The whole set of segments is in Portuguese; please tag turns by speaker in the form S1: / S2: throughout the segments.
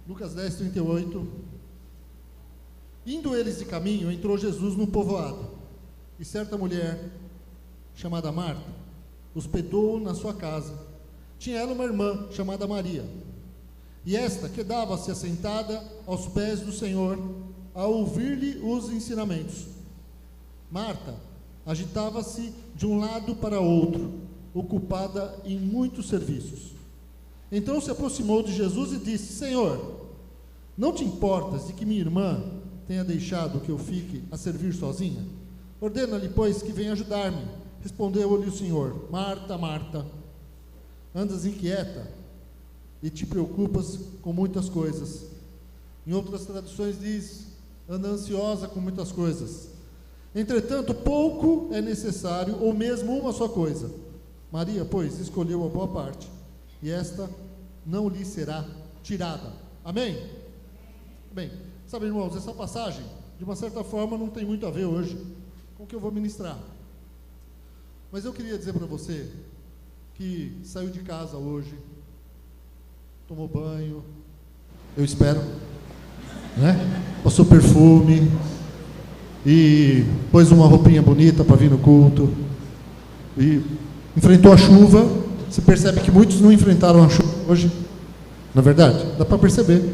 S1: Lucas 10, 38. Indo eles de caminho, entrou Jesus num povoado, e certa mulher, chamada Marta, hospedou-o na sua casa. Tinha ela uma irmã, chamada Maria, e esta quedava-se assentada aos pés do Senhor, a ouvir-lhe os ensinamentos. Marta agitava-se de um lado para outro, ocupada em muitos serviços. Então se aproximou de Jesus e disse: Senhor, não te importas de que minha irmã tenha deixado que eu fique a servir sozinha? Ordena-lhe, pois, que venha ajudar-me. Respondeu-lhe o Senhor: Marta, Marta, andas inquieta e te preocupas com muitas coisas. Em outras traduções diz: anda ansiosa com muitas coisas. Entretanto, pouco é necessário, ou mesmo uma só coisa. Maria, pois, escolheu a boa parte, e esta não lhe será tirada. Amém? Bem, sabe, irmãos, essa passagem, de uma certa forma, não tem muito a ver hoje com o que eu vou ministrar. Mas eu queria dizer para você que saiu de casa hoje, tomou banho, eu espero, né? Passou perfume e pôs uma roupinha bonita para vir no culto e enfrentou a chuva. Você percebe que muitos não enfrentaram a chuva hoje, na verdade, dá para perceber,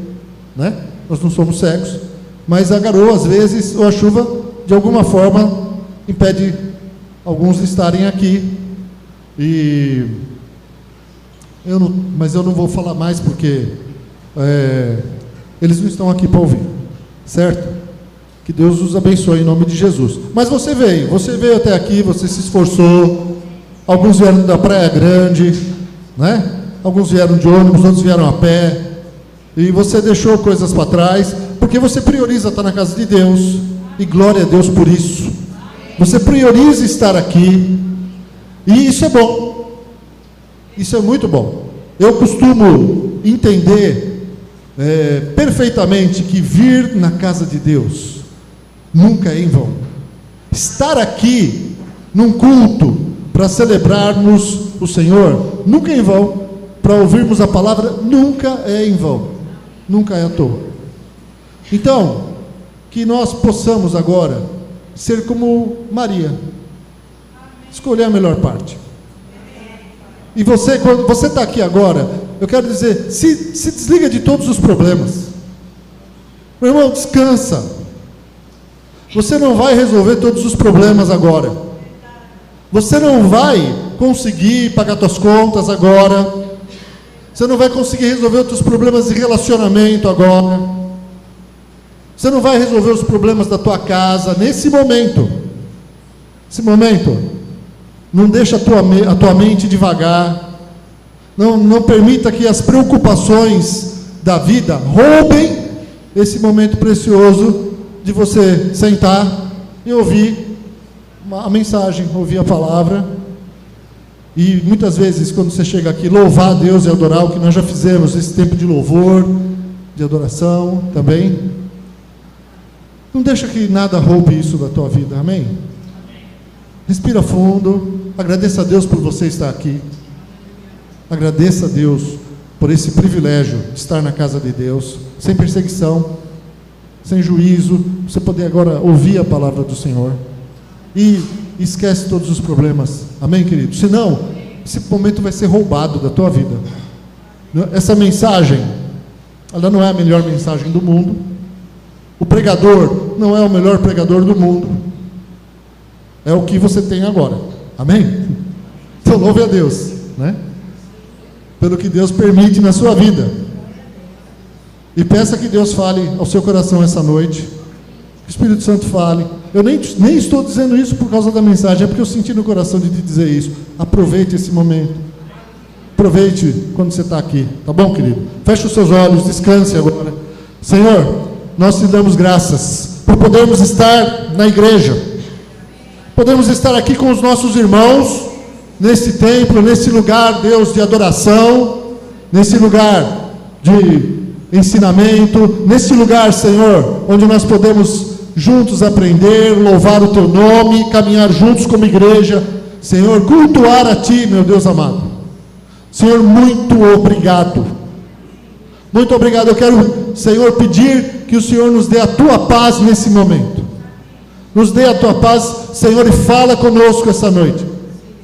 S1: né? Nós não somos cegos, mas a garoa às vezes, ou a chuva, de alguma forma impede alguns de estarem aqui. Mas eu não vou falar mais porque eles não estão aqui para ouvir, certo? Que Deus os abençoe em nome de Jesus. Mas você veio até aqui, você se esforçou. Alguns vieram da Praia Grande, né? Alguns vieram de ônibus, outros vieram a pé. E você deixou coisas para trás, porque você prioriza estar na casa de Deus, e glória a Deus por isso. Você prioriza estar aqui, e isso é bom, isso é muito bom. Eu costumo entender perfeitamente que vir na casa de Deus nunca é em vão. Estar aqui num culto para celebrarmos o Senhor nunca é em vão. Para ouvirmos a palavra nunca é em vão, nunca é à toa. Então, que nós possamos agora ser como Maria, escolher a melhor parte. E você, quando você está aqui agora, eu quero dizer, se desliga de todos os problemas. Meu irmão, descansa. Você não vai resolver todos os problemas agora. Você não vai conseguir pagar suas contas agora. Você não vai conseguir resolver outros problemas de relacionamento agora. Você não vai resolver os problemas da tua casa nesse momento. Esse momento, não deixa a tua mente devagar. Não permita que as preocupações da vida roubem esse momento precioso de você sentar e ouvir a mensagem, ouvir a palavra. E muitas vezes, quando você chega aqui, louvar a Deus e adorar, o que nós já fizemos, esse tempo de louvor, de adoração também. Não deixa que nada roube isso da tua vida, amém? Respira fundo, agradeça a Deus por você estar aqui. Agradeça a Deus por esse privilégio de estar na casa de Deus, sem perseguição, sem juízo, você poder agora ouvir a palavra do Senhor. E esquece todos os problemas, amém, querido? Senão, esse momento vai ser roubado da tua vida. Essa mensagem, ela não é a melhor mensagem do mundo. O pregador não é o melhor pregador do mundo. É o que você tem agora, amém? Então louve a Deus, né? Pelo que Deus permite na sua vida. E peça que Deus fale ao seu coração essa noite. Que o Espírito Santo fale. Eu nem estou dizendo isso por causa da mensagem, é porque eu senti no coração de te dizer isso. Aproveite esse momento. Aproveite quando você está aqui, tá bom, querido? Feche os seus olhos, descanse agora. Senhor, nós te damos graças por podermos estar na igreja. Podemos estar aqui com os nossos irmãos, nesse templo, nesse lugar, Deus, de adoração, nesse lugar de ensinamento, nesse lugar, Senhor, onde nós podemos juntos aprender, louvar o teu nome, caminhar juntos como igreja, Senhor, cultuar a ti, meu Deus amado. Senhor, muito obrigado. Muito obrigado. Eu quero, Senhor, pedir que o Senhor nos dê a tua paz nesse momento. Nos dê a tua paz, Senhor, e fala conosco essa noite.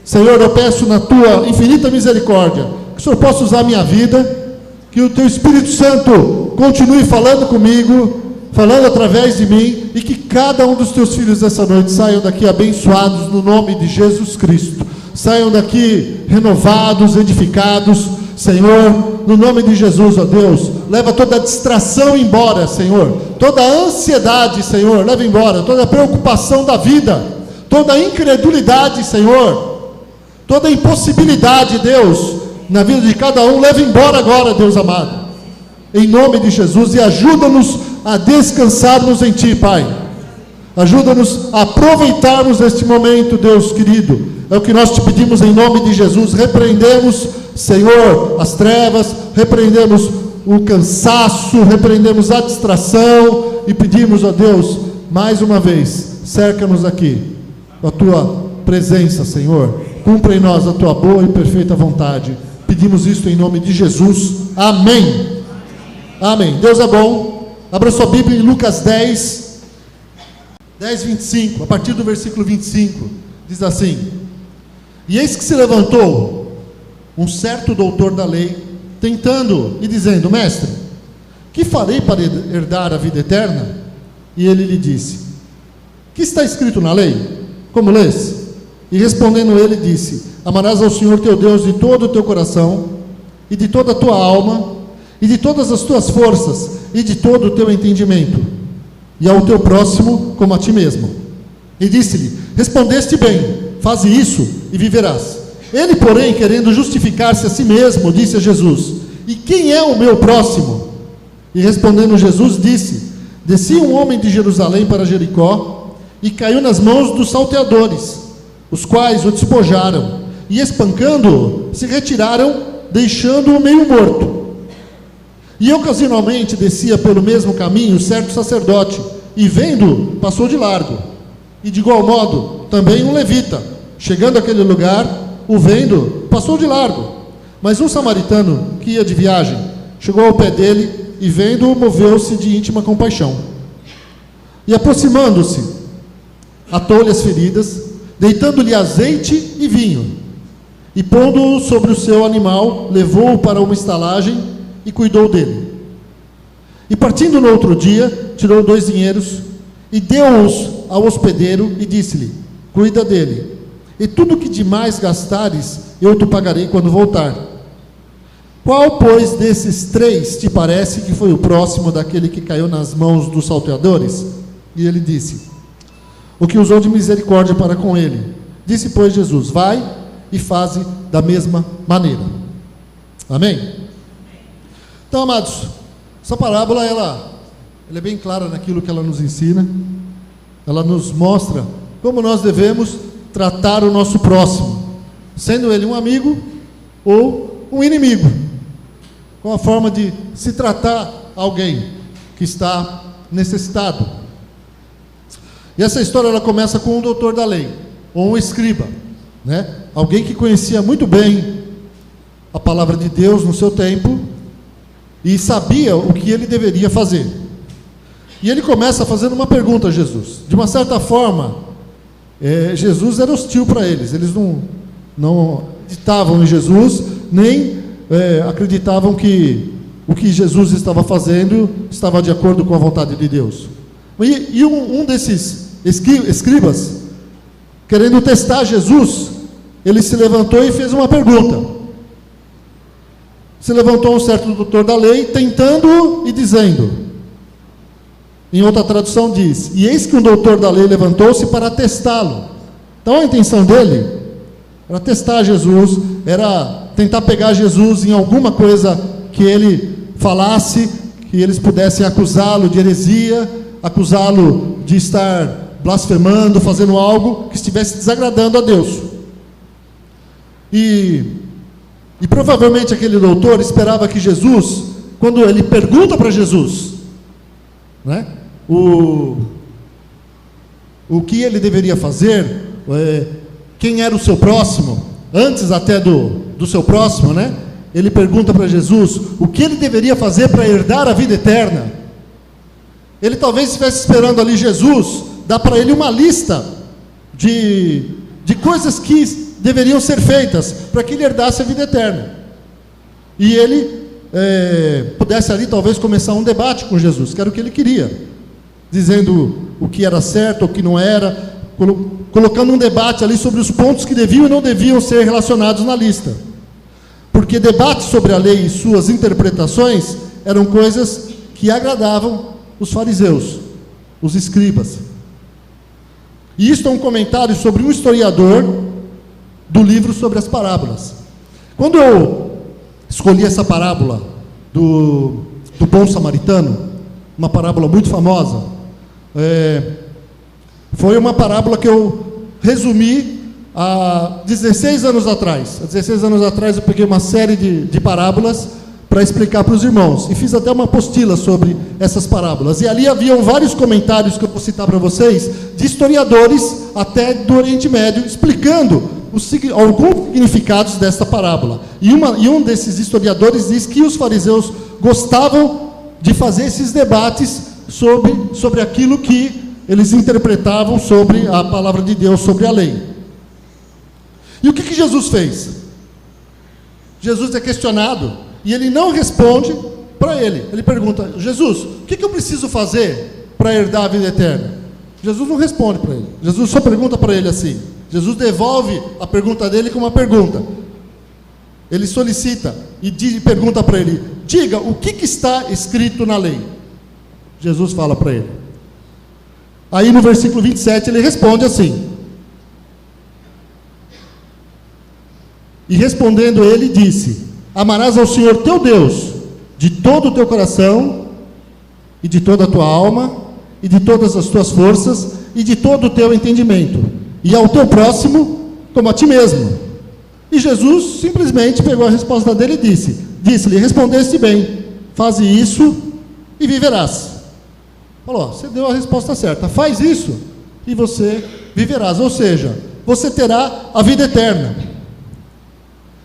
S1: Senhor, eu peço na tua infinita misericórdia que o Senhor possa usar a minha vida, que o teu Espírito Santo continue falando comigo, falando através de mim, e que cada um dos teus filhos essa noite saiam daqui abençoados no nome de Jesus Cristo. Saiam daqui renovados, edificados, Senhor, no nome de Jesus, ó Deus. Leva toda a distração embora, Senhor, toda a ansiedade, Senhor, leva embora toda a preocupação da vida, toda a incredulidade, Senhor, toda a impossibilidade, Deus, na vida de cada um, leva embora agora, Deus amado, em nome de Jesus, e ajuda-nos a descansarmos em Ti, Pai. Ajuda-nos a aproveitarmos este momento, Deus querido. É o que nós te pedimos em nome de Jesus. Repreendemos, Senhor, as trevas, repreendemos o cansaço, repreendemos a distração e pedimos, ó Deus, mais uma vez, cerca-nos aqui com a tua presença, Senhor. Cumpra em nós a tua boa e perfeita vontade. Pedimos isto em nome de Jesus. Amém. Amém. Deus é bom. Abra sua Bíblia em Lucas 10, 25, a partir do versículo 25, diz assim: E eis que se levantou um certo doutor da lei, tentando e dizendo: Mestre, que farei para herdar a vida eterna? E ele lhe disse: Que está escrito na lei? Como lês? E respondendo ele disse: Amarás ao Senhor teu Deus de todo o teu coração, e de toda a tua alma, e de todas as tuas forças, e de todo o teu entendimento, e ao teu próximo como a ti mesmo. E disse-lhe: Respondeste bem, faze isso e viverás. Ele, porém, querendo justificar-se a si mesmo, disse a Jesus: E quem é o meu próximo? E respondendo Jesus disse: Descia um homem de Jerusalém para Jericó, e caiu nas mãos dos salteadores, os quais o despojaram, e espancando-o, se retiraram, deixando-o meio morto. E ocasionalmente descia pelo mesmo caminho certo sacerdote, e vendo, passou de largo. E de igual modo, também um levita, chegando àquele lugar, o vendo, passou de largo. Mas um samaritano, que ia de viagem, chegou ao pé dele, e vendo-o, moveu-se de íntima compaixão. E aproximando-se, atou-lhe as feridas, deitando-lhe azeite e vinho, e pondo-o sobre o seu animal, levou-o para uma estalagem, e cuidou dele. E partindo no outro dia, tirou 2 dinheiros, e deu-os ao hospedeiro, e disse-lhe: Cuida dele, e tudo que demais gastares, eu te pagarei quando voltar. Qual, pois, desses 3 te parece que foi o próximo daquele que caiu nas mãos dos salteadores? E ele disse: O que usou de misericórdia para com ele. Disse, pois, Jesus: Vai e faze da mesma maneira. Amém? Então, amados, essa parábola, ela é bem clara naquilo que ela nos ensina. Ela nos mostra como nós devemos tratar o nosso próximo, sendo ele um amigo ou um inimigo, com a forma de se tratar alguém que está necessitado. E essa história, ela começa com um doutor da lei, ou um escriba, né? Alguém que conhecia muito bem a palavra de Deus no seu tempo, e sabia o que ele deveria fazer. E ele começa fazendo uma pergunta a Jesus. De uma certa forma, Jesus era hostil para eles. Eles não acreditavam em Jesus, nem acreditavam que o que Jesus estava fazendo estava de acordo com a vontade de Deus. E um desses escribas, querendo testar Jesus, ele se levantou e fez uma pergunta. Se levantou um certo doutor da lei, tentando e dizendo. Em outra tradução diz: E eis que um doutor da lei levantou-se para testá-lo. Então a intenção dele era testar Jesus, era tentar pegar Jesus em alguma coisa que ele falasse, que eles pudessem acusá-lo de heresia, acusá-lo de estar blasfemando, fazendo algo que estivesse desagradando a Deus. E provavelmente aquele doutor esperava que Jesus, quando ele pergunta para Jesus, né, o que ele deveria fazer, quem era o seu próximo, antes até do seu próximo, né, ele pergunta para Jesus o que ele deveria fazer para herdar a vida eterna. Ele talvez estivesse esperando ali Jesus dar para ele uma lista de coisas que deveriam ser feitas para que ele herdasse a vida eterna. E ele pudesse ali talvez começar um debate com Jesus, que era o que ele queria, dizendo o que era certo, o que não era, colocando um debate ali sobre os pontos que deviam e não deviam ser relacionados na lista. Porque debates sobre a lei e suas interpretações eram coisas que agradavam os fariseus, os escribas. E isto é um comentário sobre um historiador do livro sobre as parábolas. Quando eu escolhi essa parábola do bom samaritano, uma parábola muito famosa, foi uma parábola que eu resumi há 16 anos atrás. Há 16 anos atrás eu peguei uma série de parábolas para explicar para os irmãos, e fiz até uma apostila sobre essas parábolas, e ali haviam vários comentários que eu vou citar para vocês, de historiadores até do Oriente Médio, explicando alguns significados desta parábola, e um desses historiadores diz que os fariseus gostavam de fazer esses debates sobre aquilo que eles interpretavam sobre a palavra de Deus, sobre a lei. E o que Jesus fez? Jesus é questionado, e ele não responde para ele. Ele pergunta: Jesus, o que eu preciso fazer para herdar a vida eterna? Jesus não responde para ele. Jesus só pergunta para ele assim. Jesus devolve a pergunta dele com uma pergunta. Ele solicita e pergunta para ele: diga, o que está escrito na lei? Jesus fala para ele. Aí no versículo 27 ele responde assim: e respondendo ele disse: amarás ao Senhor teu Deus de todo o teu coração, e de toda a tua alma, e de todas as tuas forças, e de todo o teu entendimento, e ao teu próximo como a ti mesmo. E Jesus simplesmente pegou a resposta dele e disse-lhe: respondeste bem, faze isso e viverás. Falou: você deu a resposta certa, faz isso e você viverás, ou seja, você terá a vida eterna.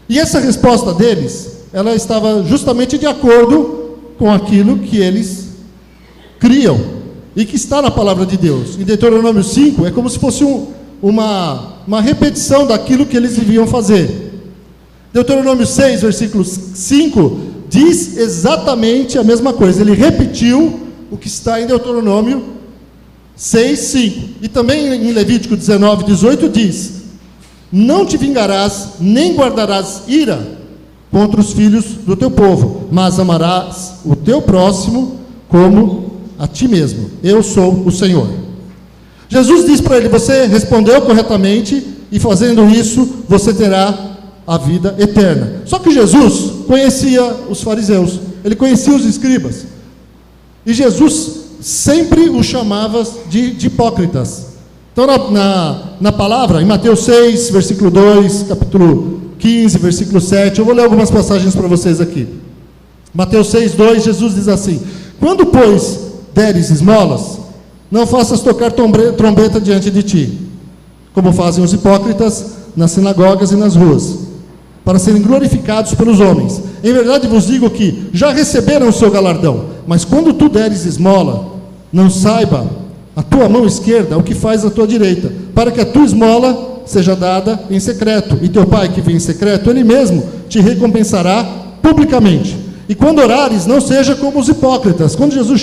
S1: E essa resposta deles, ela estava justamente de acordo com aquilo que eles criam, e que está na palavra de Deus. Em Deuteronômio 5, é como se fosse uma repetição daquilo que eles deviam fazer. Deuteronômio 6, versículo 5, diz exatamente a mesma coisa. Ele repetiu o que está em Deuteronômio 6, 5. E também em Levítico 19, 18 diz: não te vingarás, nem guardarás ira contra os filhos do teu povo, mas amarás o teu próximo como a ti mesmo. Eu sou o Senhor. Jesus diz para ele: você respondeu corretamente, e fazendo isso, você terá a vida eterna. Só que Jesus conhecia os fariseus, ele conhecia os escribas, e Jesus sempre os chamava de hipócritas. Então na palavra, em Mateus 6, versículo 2, capítulo 15, versículo 7, eu vou ler algumas passagens para vocês aqui. Mateus 6, 2, Jesus diz assim: quando, pois, deres esmolas, não faças tocar trombeta diante de ti, como fazem os hipócritas nas sinagogas e nas ruas, para serem glorificados pelos homens. Em verdade vos digo que já receberam o seu galardão. Mas quando tu deres esmola, não saiba a tua mão esquerda o que faz a tua direita, para que a tua esmola seja dada em secreto, e teu pai que vem em secreto, ele mesmo te recompensará publicamente. E quando orares, não seja como os hipócritas. Quando Jesus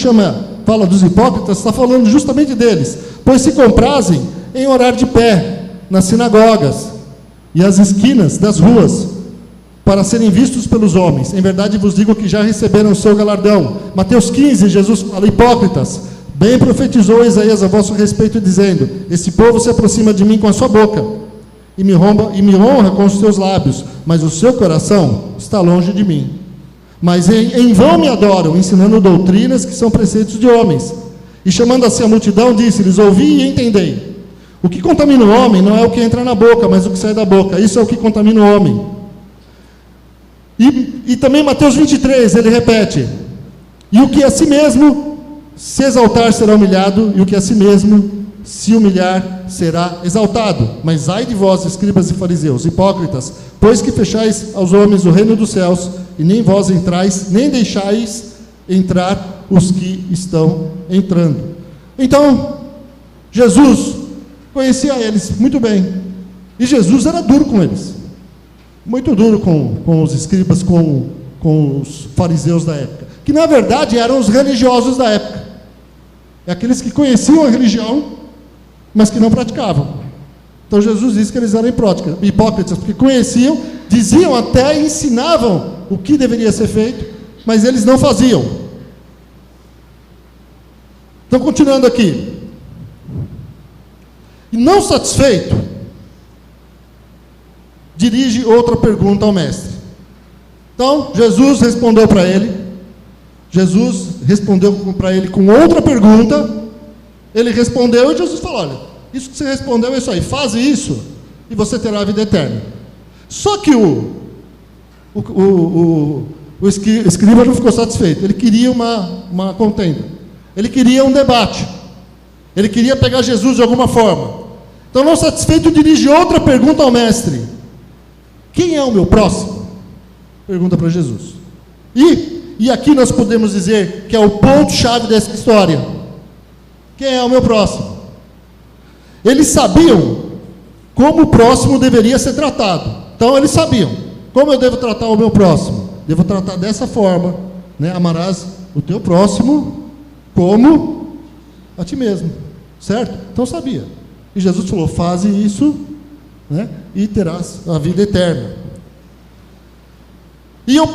S1: fala dos hipócritas, está falando justamente deles, pois se comprazem em orar de pé nas sinagogas e as esquinas das ruas, para serem vistos pelos homens. Em verdade vos digo que já receberam o seu galardão. Mateus 15, Jesus fala: hipócritas, bem profetizou Isaías a vosso respeito, dizendo: esse povo se aproxima de mim com a sua boca, e me honra com os seus lábios, mas o seu coração está longe de mim. Mas em vão me adoram, ensinando doutrinas que são preceitos de homens. E chamando assim a multidão, disse-lhes: ouvi e entendei. O que contamina o homem não é o que entra na boca, mas o que sai da boca. Isso é o que contamina o homem. E também Mateus 23, ele repete: e o que a si mesmo se exaltar será humilhado, e o que a si mesmo se humilhar, será exaltado. Mas ai de vós, escribas e fariseus, hipócritas, pois que fechais aos homens o reino dos céus, e nem vós entrais, nem deixais entrar os que estão entrando. Então, Jesus conhecia eles muito bem, e Jesus era duro com eles, muito duro com os escribas, com os fariseus da época, que na verdade eram os religiosos da época, aqueles que conheciam a religião, mas que não praticavam. Então Jesus disse que eles eram hipócritas, porque conheciam, diziam até, ensinavam o que deveria ser feito, mas eles não faziam. Então, continuando aqui, e não satisfeito, dirige outra pergunta ao mestre. Então, Jesus respondeu para ele com outra pergunta. Ele respondeu e Jesus falou: olha, isso que você respondeu é isso aí, faz isso e você terá a vida eterna. Só que o escriba não ficou satisfeito, ele queria uma contenda, ele queria um debate, ele queria pegar Jesus de alguma forma. Então, não satisfeito, dirige outra pergunta ao mestre: quem é o meu próximo? Pergunta para Jesus. E aqui nós podemos dizer que é o ponto-chave dessa história. Quem é o meu próximo? Eles sabiam como o próximo deveria ser tratado. Então eles sabiam: como eu devo tratar o meu próximo? Devo tratar dessa forma, né? Amarás o teu próximo como a ti mesmo, certo? Então sabia. E Jesus falou: faze isso, né? E terás a vida eterna. E eu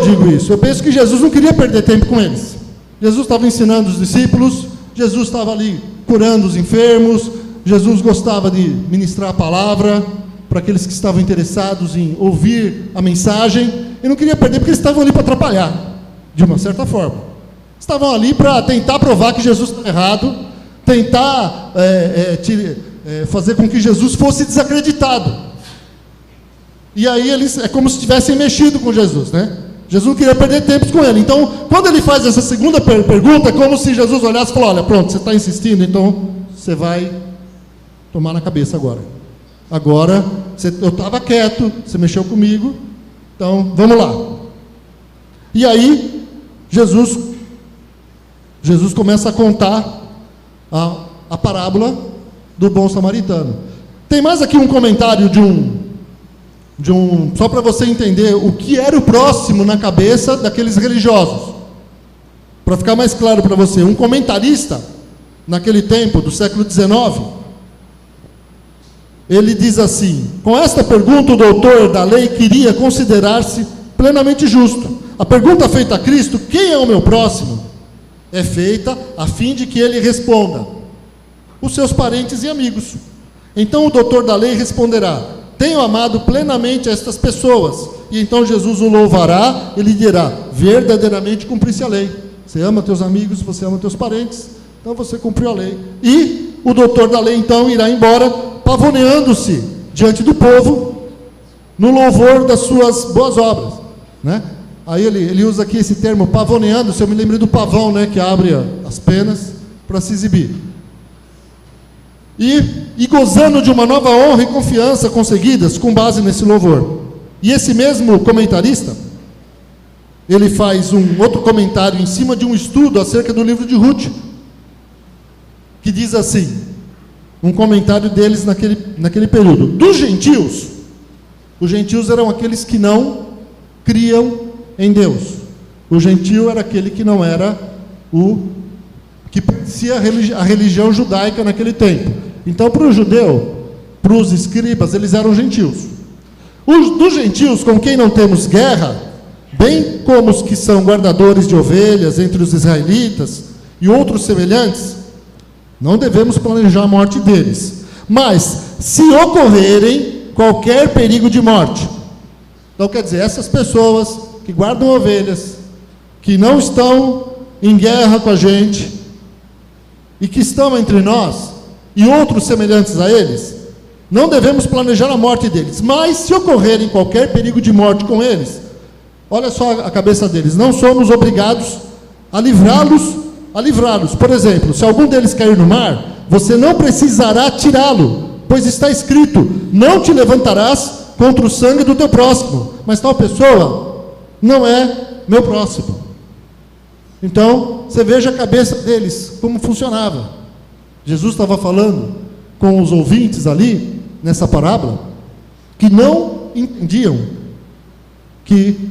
S1: digo isso, eu penso que Jesus não queria perder tempo com eles. Jesus estava ensinando os discípulos, Jesus estava ali curando os enfermos, Jesus gostava de ministrar a palavra para aqueles que estavam interessados em ouvir a mensagem, e não queria perder, porque eles estavam ali para atrapalhar, de uma certa forma. Estavam ali para tentar provar que Jesus estava errado, tentar fazer com que Jesus fosse desacreditado. E aí eles, é como se tivessem mexido com Jesus, né? Jesus não queria perder tempo com ele. Então, quando ele faz essa segunda pergunta, é como se Jesus olhasse e falasse: olha, pronto, você está insistindo, então você vai tomar na cabeça agora. Agora, eu estava quieto, você mexeu comigo, então vamos lá. E aí, Jesus começa a contar a parábola do bom samaritano. Tem mais aqui um comentário só para você entender o que era o próximo na cabeça daqueles religiosos. Para ficar mais claro para você, um comentarista, naquele tempo, do século XIX, ele diz assim: com esta pergunta o doutor da lei queria considerar-se plenamente justo. A pergunta feita a Cristo, quem é o meu próximo, é feita a fim de que ele responda: os seus parentes e amigos. Então o doutor da lei responderá: tenho amado plenamente estas pessoas. E então Jesus o louvará e lhe dirá: verdadeiramente cumprisse a lei. Você ama teus amigos, você ama teus parentes, então você cumpriu a lei. E o doutor da lei então irá embora, pavoneando-se diante do povo, no louvor das suas boas obras, né? Aí ele usa aqui esse termo, pavoneando-se. Eu me lembrei do pavão, né, que abre as penas para se exibir. E gozando de uma nova honra e confiança conseguidas com base nesse louvor. E esse mesmo comentarista, ele faz um outro comentário em cima de um estudo acerca do livro de Ruth, que diz assim, um comentário deles naquele período: dos gentios, os gentios eram aqueles que não criam em Deus. O gentio era aquele que não era que pertencia à religião judaica naquele tempo. Então, para o judeu, para os escribas, eles eram gentios. Dos gentios com quem não temos guerra, bem como os que são guardadores de ovelhas entre os israelitas e outros semelhantes, não devemos planejar a morte deles. Mas, se ocorrerem qualquer perigo de morte, então quer dizer, essas pessoas que guardam ovelhas, que não estão em guerra com a gente, e que estão entre nós, e outros semelhantes a eles, não devemos planejar a morte deles. Mas se ocorrerem qualquer perigo de morte com eles, olha só a cabeça deles, não somos obrigados a livrá-los. Por exemplo, se algum deles cair no mar, você não precisará tirá-lo, pois está escrito: não te levantarás contra o sangue do teu próximo. Mas tal pessoa não é meu próximo. Então, você veja a cabeça deles, como funcionava. Jesus estava falando com os ouvintes ali, nessa parábola, que não entendiam que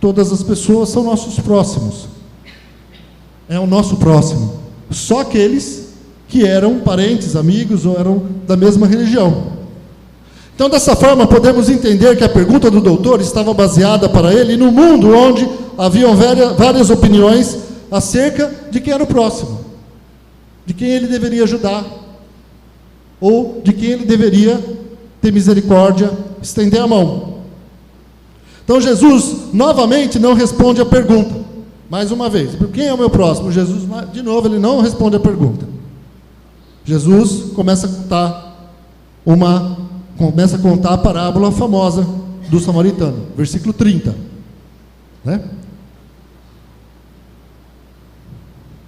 S1: todas as pessoas são nossos próximos. É o nosso próximo. Só aqueles que eram parentes, amigos ou eram da mesma religião. Então, dessa forma, podemos entender que a pergunta do doutor estava baseada para ele no mundo onde haviam várias opiniões acerca de quem era o próximo, de quem ele deveria ajudar, ou de quem ele deveria ter misericórdia, estender a mão. Então, Jesus, novamente, não responde a pergunta. Mais uma vez, quem é o meu próximo? Jesus, de novo, ele não responde a pergunta. Jesus começa a contar a parábola famosa do samaritano, versículo 30. Né?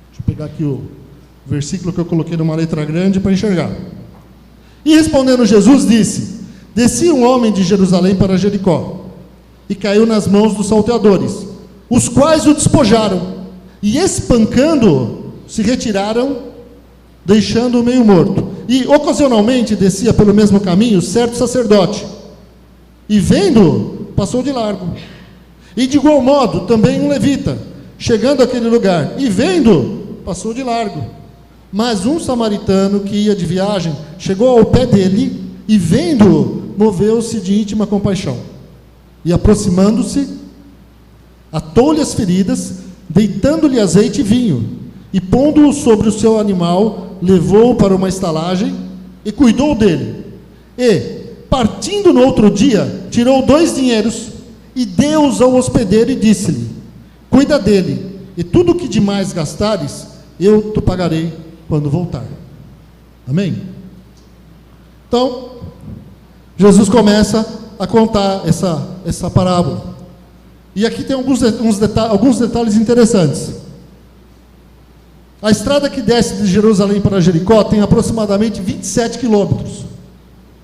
S1: Deixa eu pegar aqui o versículo que eu coloquei numa letra grande para enxergar. E respondendo Jesus, disse: descia um homem de Jerusalém para Jericó, e caiu nas mãos dos salteadores, os quais o despojaram, e espancando-o, se retiraram, deixando-o meio morto. E ocasionalmente descia pelo mesmo caminho certo sacerdote, e vendo-o, passou de largo. E de igual modo também um levita, chegando àquele lugar, e vendo-o, passou de largo. Mas um samaritano que ia de viagem, chegou ao pé dele, e vendo-o, moveu-se de íntima compaixão. E aproximando-se, atou-lhe as feridas, deitando-lhe azeite e vinho, e pondo-o sobre o seu animal, levou-o para uma estalagem e cuidou dele. E, partindo no outro dia, tirou 2 dinheiros e deu-os ao hospedeiro e disse-lhe: cuida dele, e tudo o que demais gastares, eu te pagarei quando voltar. Amém? Então, Jesus começa a contar essa parábola. E aqui tem alguns detalhes interessantes. A estrada que desce de Jerusalém para Jericó tem aproximadamente 27 quilômetros.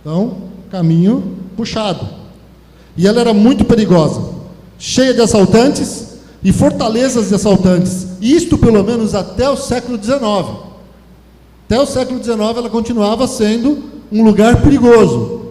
S1: Então, caminho puxado. E ela era muito perigosa, cheia de assaltantes e fortalezas de assaltantes. Isto pelo menos até o século XIX. Até o século XIX ela continuava sendo um lugar perigoso,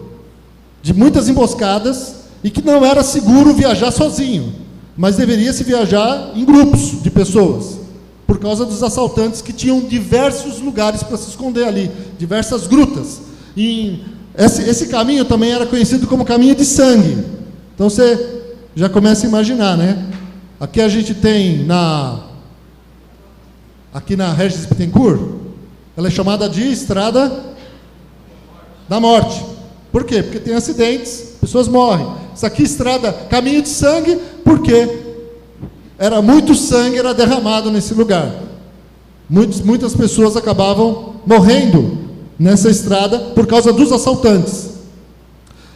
S1: de muitas emboscadas, e que não era seguro viajar sozinho, mas deveria se viajar em grupos de pessoas, por causa dos assaltantes que tinham diversos lugares para se esconder ali, diversas grutas. E esse caminho também era conhecido como caminho de sangue. Então você já começa a imaginar, né? Aqui a gente tem aqui na Regis Bittencourt, ela é chamada de Estrada da Morte. Por quê? Porque tem acidentes, pessoas morrem. Isso aqui estrada, caminho de sangue, porque era muito sangue, era derramado nesse lugar. Muitas pessoas acabavam morrendo nessa estrada por causa dos assaltantes.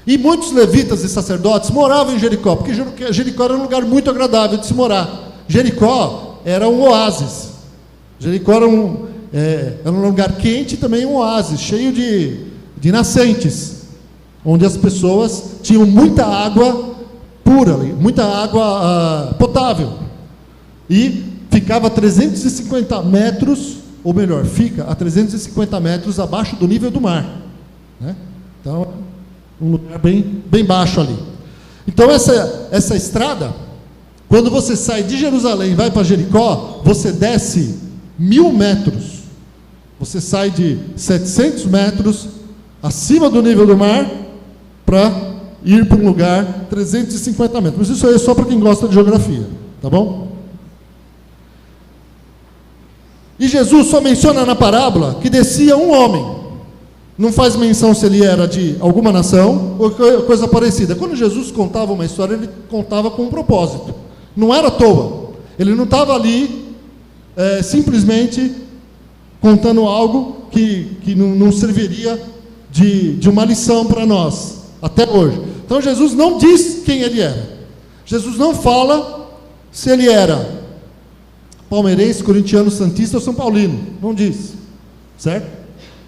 S1: E muitos levitas e sacerdotes moravam em Jericó, porque Jericó era um lugar muito agradável de se morar. Jericó era um oásis. Jericó era um lugar quente e também um oásis, cheio de nascentes, onde as pessoas tinham muita água pura, muita água potável. E ficava a 350 metros, ou melhor, fica a 350 metros abaixo do nível do mar. Né? Então, um lugar bem baixo ali. Então, essa estrada, quando você sai de Jerusalém e vai para Jericó, você desce 1000 metros. Você sai de 700 metros acima do nível do mar para ir para um lugar 350 metros. Mas isso aí é só para quem gosta de geografia, tá bom? E Jesus só menciona na parábola que descia um homem. Não faz menção se ele era de alguma nação ou coisa parecida. Quando Jesus contava uma história, ele contava com um propósito. Não era à toa. Ele não estava ali simplesmente contando algo que não serviria de uma lição para nós, até hoje. Então Jesus não diz quem ele era. Jesus não fala se ele era palmeirense, corintiano, santista ou são paulino. Não diz, certo?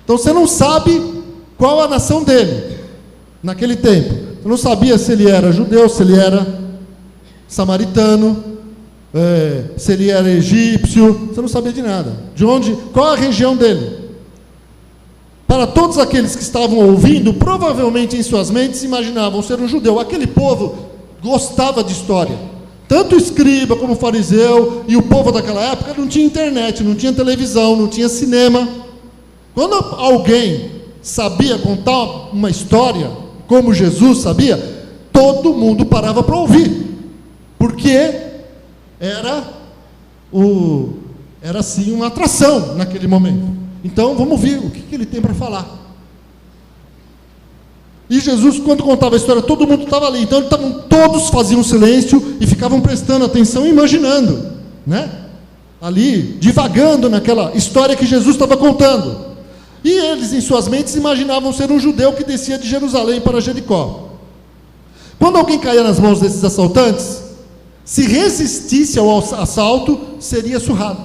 S1: Então você não sabe qual a nação dele naquele tempo. Você não sabia se ele era judeu, se ele era samaritano, se ele era egípcio. Você não sabia de nada. De onde, qual a região dele? Para todos aqueles que estavam ouvindo, provavelmente em suas mentes imaginavam ser um judeu. Aquele povo gostava de história. Tanto o escriba como o fariseu e o povo daquela época não tinha internet, não tinha televisão, não tinha cinema. Quando alguém sabia contar uma história, como Jesus sabia, todo mundo parava para ouvir, porque era assim uma atração naquele momento. Então vamos ver o que ele tem para falar. E Jesus, quando contava a história, todo mundo estava ali. Então todos faziam silêncio e ficavam prestando atenção e imaginando, né? Ali, divagando naquela história que Jesus estava contando. E eles, em suas mentes, imaginavam ser um judeu que descia de Jerusalém para Jericó. Quando alguém caía nas mãos desses assaltantes, se resistisse ao assalto, seria surrado.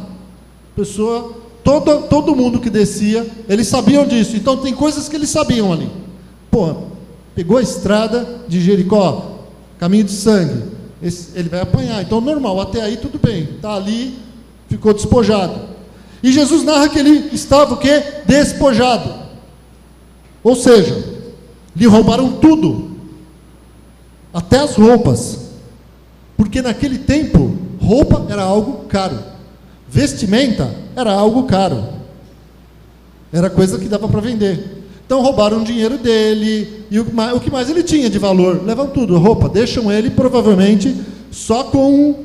S1: Todo mundo que descia, eles sabiam disso. Então tem coisas que eles sabiam ali. Pegou a estrada de Jericó, caminho de sangue, ele vai apanhar. Então normal, até aí tudo bem. Está ali, ficou despojado. E Jesus narra que ele estava o quê? Despojado. Ou seja, lhe roubaram tudo, até as roupas. Porque naquele tempo, roupa era algo caro. Vestimenta era algo caro. Era coisa que dava para vender. Então roubaram o dinheiro dele, e o que mais ele tinha de valor. Levam tudo, roupa, deixam ele provavelmente só com...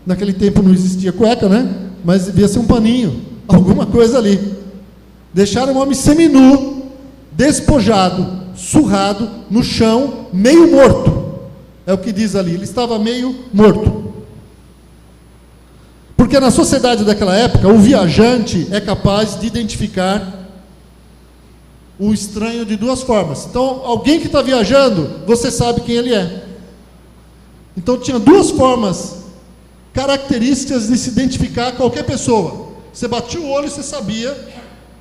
S1: Naquele tempo não existia cueca, né? Mas devia ser um paninho, alguma coisa ali. Deixaram o homem seminu, despojado, surrado, no chão, meio morto. É o que diz ali, ele estava meio morto. Porque na sociedade daquela época, o viajante é capaz de identificar o estranho de duas formas. Então, alguém que está viajando, você sabe quem ele é. Então, tinha duas formas características de se identificar qualquer pessoa. Você batia o olho e você sabia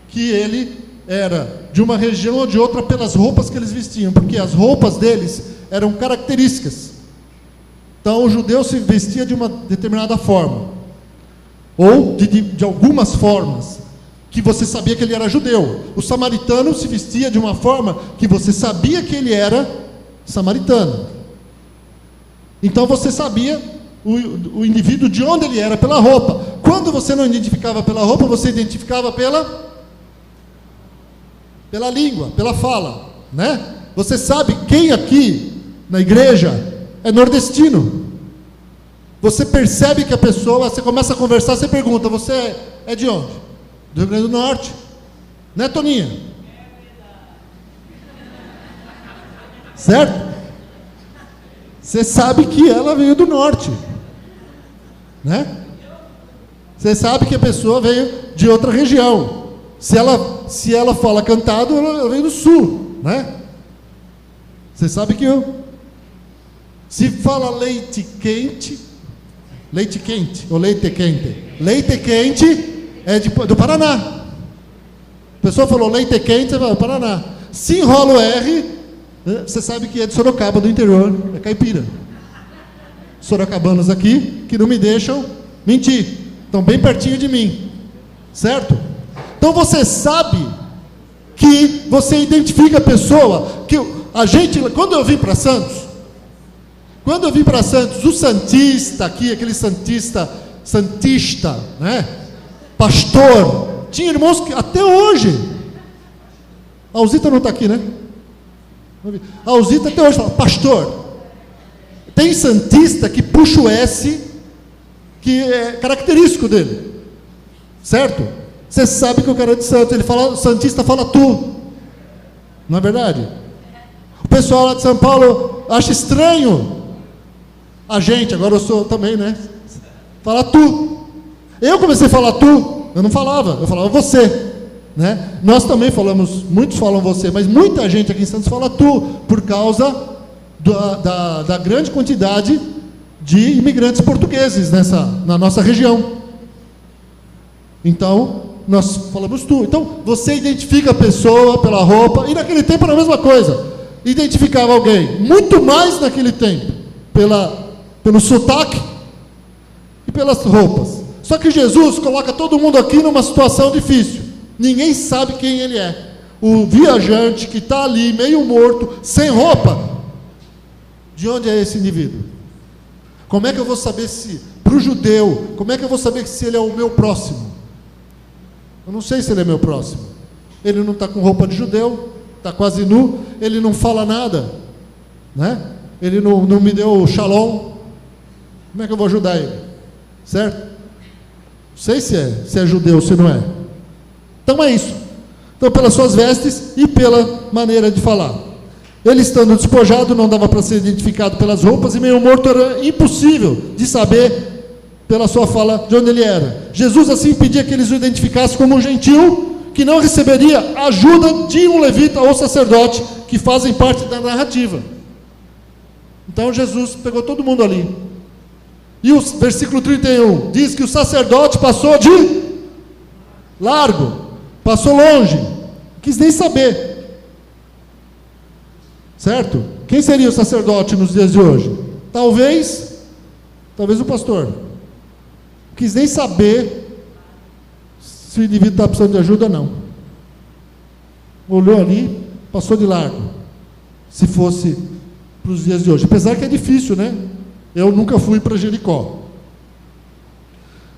S1: que ele era de uma região ou de outra pelas roupas que eles vestiam, porque as roupas deles eram características. Então, o judeu se vestia de uma determinada forma, ou de algumas formas, que você sabia que ele era judeu. O samaritano se vestia de uma forma que você sabia que ele era samaritano. Então você sabia o indivíduo de onde ele era pela roupa. Quando você não identificava pela roupa, você identificava pela língua, pela fala, né? Você sabe quem aqui na igreja é nordestino. Você percebe que a pessoa, você começa a conversar, você pergunta, você é de onde? Do Rio Grande do Norte, né, Toninha? Certo? Você sabe que ela veio do norte, né? Você sabe que a pessoa veio de outra região. Se ela fala cantado, ela veio do sul, né? Você sabe que se fala leite quente ou leite quente é do Paraná. A pessoa falou leite quente, você fala Paraná. Se enrola o R, você sabe que é de Sorocaba, do interior, é caipira. Sorocabanos aqui, que não me deixam mentir, estão bem pertinho de mim, certo? Então você sabe que você identifica a pessoa, que a gente, quando eu vim para Santos, o santista aqui, aquele santista, né? Pastor, tinha irmãos que até hoje, a Alzita não está aqui, né? A Alzita até hoje fala, pastor, tem santista que puxa o S, que é característico dele, certo? Você sabe que o cara é de santo, o santista fala tu, não é verdade? O pessoal lá de São Paulo acha estranho a gente, agora eu sou também, né? Fala tu. Eu comecei a falar tu, eu não falava, eu falava você, né? Nós também falamos, muitos falam você, mas muita gente aqui em Santos fala tu, por causa da grande quantidade de imigrantes portugueses na nossa região. Então, nós falamos tu. Então, você identifica a pessoa pela roupa, e naquele tempo era a mesma coisa. Identificava alguém, muito mais naquele tempo, pelo sotaque e pelas roupas. Só que Jesus coloca todo mundo aqui numa situação difícil. Ninguém sabe quem ele é. O viajante que está ali, meio morto, sem roupa. De onde é esse indivíduo? Como é que eu vou saber se, para o judeu, como é que eu vou saber se ele é o meu próximo? Eu não sei se ele é meu próximo. Ele não está com roupa de judeu, está quase nu, ele não fala nada, né? Ele não me deu shalom. Como é que eu vou ajudar ele? Certo? Não sei se é judeu, se não é. Então é isso. Então, pelas suas vestes e pela maneira de falar. Ele estando despojado, não dava para ser identificado pelas roupas, e meio morto era impossível de saber pela sua fala de onde ele era. Jesus assim pedia que eles o identificassem como um gentil, que não receberia ajuda de um levita ou sacerdote, que fazem parte da narrativa. Então Jesus pegou todo mundo ali. E o versículo 31 diz que o sacerdote passou de largo, passou longe, não quis nem saber. Certo? Quem seria o sacerdote nos dias de hoje? Talvez o pastor. Não quis nem saber se o indivíduo está precisando de ajuda ou não. Olhou ali, passou de largo. Se fosse para os dias de hoje. Apesar que é difícil, né? Eu nunca fui para Jericó.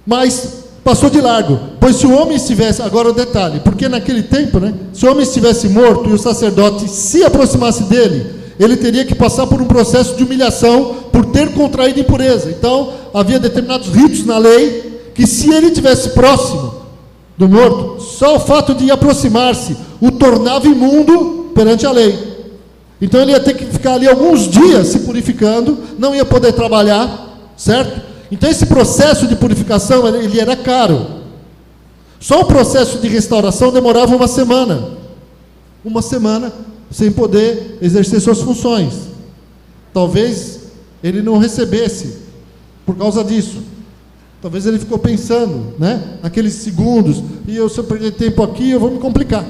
S1: Mas passou de largo. Pois se o homem estivesse... Agora o detalhe. Porque naquele tempo, né? Se o homem estivesse morto e o sacerdote se aproximasse dele, ele teria que passar por um processo de humilhação por ter contraído impureza. Então, havia determinados ritos na lei que, se ele estivesse próximo do morto, só o fato de aproximar-se o tornava imundo perante a lei. Então ele ia ter que ficar ali alguns dias se purificando, não ia poder trabalhar, certo? Então esse processo de purificação, ele era caro. Só o processo de restauração demorava uma semana. Uma semana sem poder exercer suas funções. Talvez ele não recebesse por causa disso. Talvez ele ficou pensando, né? Naqueles segundos, se eu perder tempo aqui, eu vou me complicar.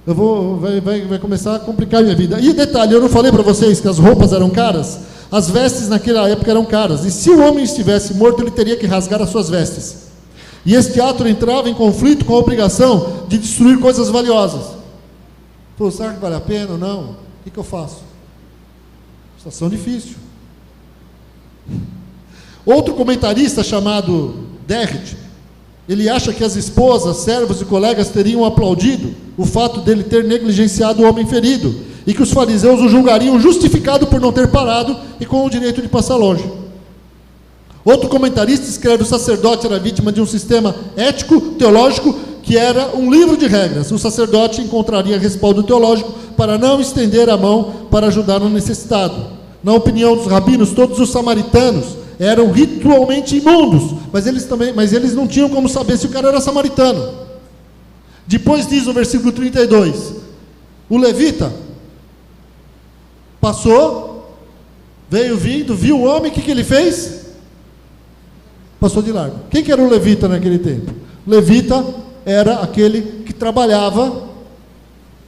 S1: Vai começar a complicar a minha vida. E detalhe, eu não falei para vocês que as roupas eram caras? As vestes naquela época eram caras. E se o homem estivesse morto, ele teria que rasgar as suas vestes. E este ato entrava em conflito com a obrigação de destruir coisas valiosas. Pô, será que vale a pena ou não? O que eu faço? Situação difícil. Outro comentarista chamado Derrit, ele acha que as esposas, servos e colegas teriam aplaudido o fato dele ter negligenciado o homem ferido, e que os fariseus o julgariam justificado por não ter parado e com o direito de passar longe. Outro comentarista escreve: o sacerdote era vítima de um sistema ético, teológico, que era um livro de regras. O sacerdote encontraria respaldo teológico para não estender a mão para ajudar o necessitado. Na opinião dos rabinos, todos os samaritanos eram ritualmente imundos, mas eles não tinham como saber se o cara era samaritano. Depois diz o versículo 32, o levita passou, veio vindo, viu o homem, o que ele fez? Passou de largo. Quem que era o levita naquele tempo? O levita era aquele que trabalhava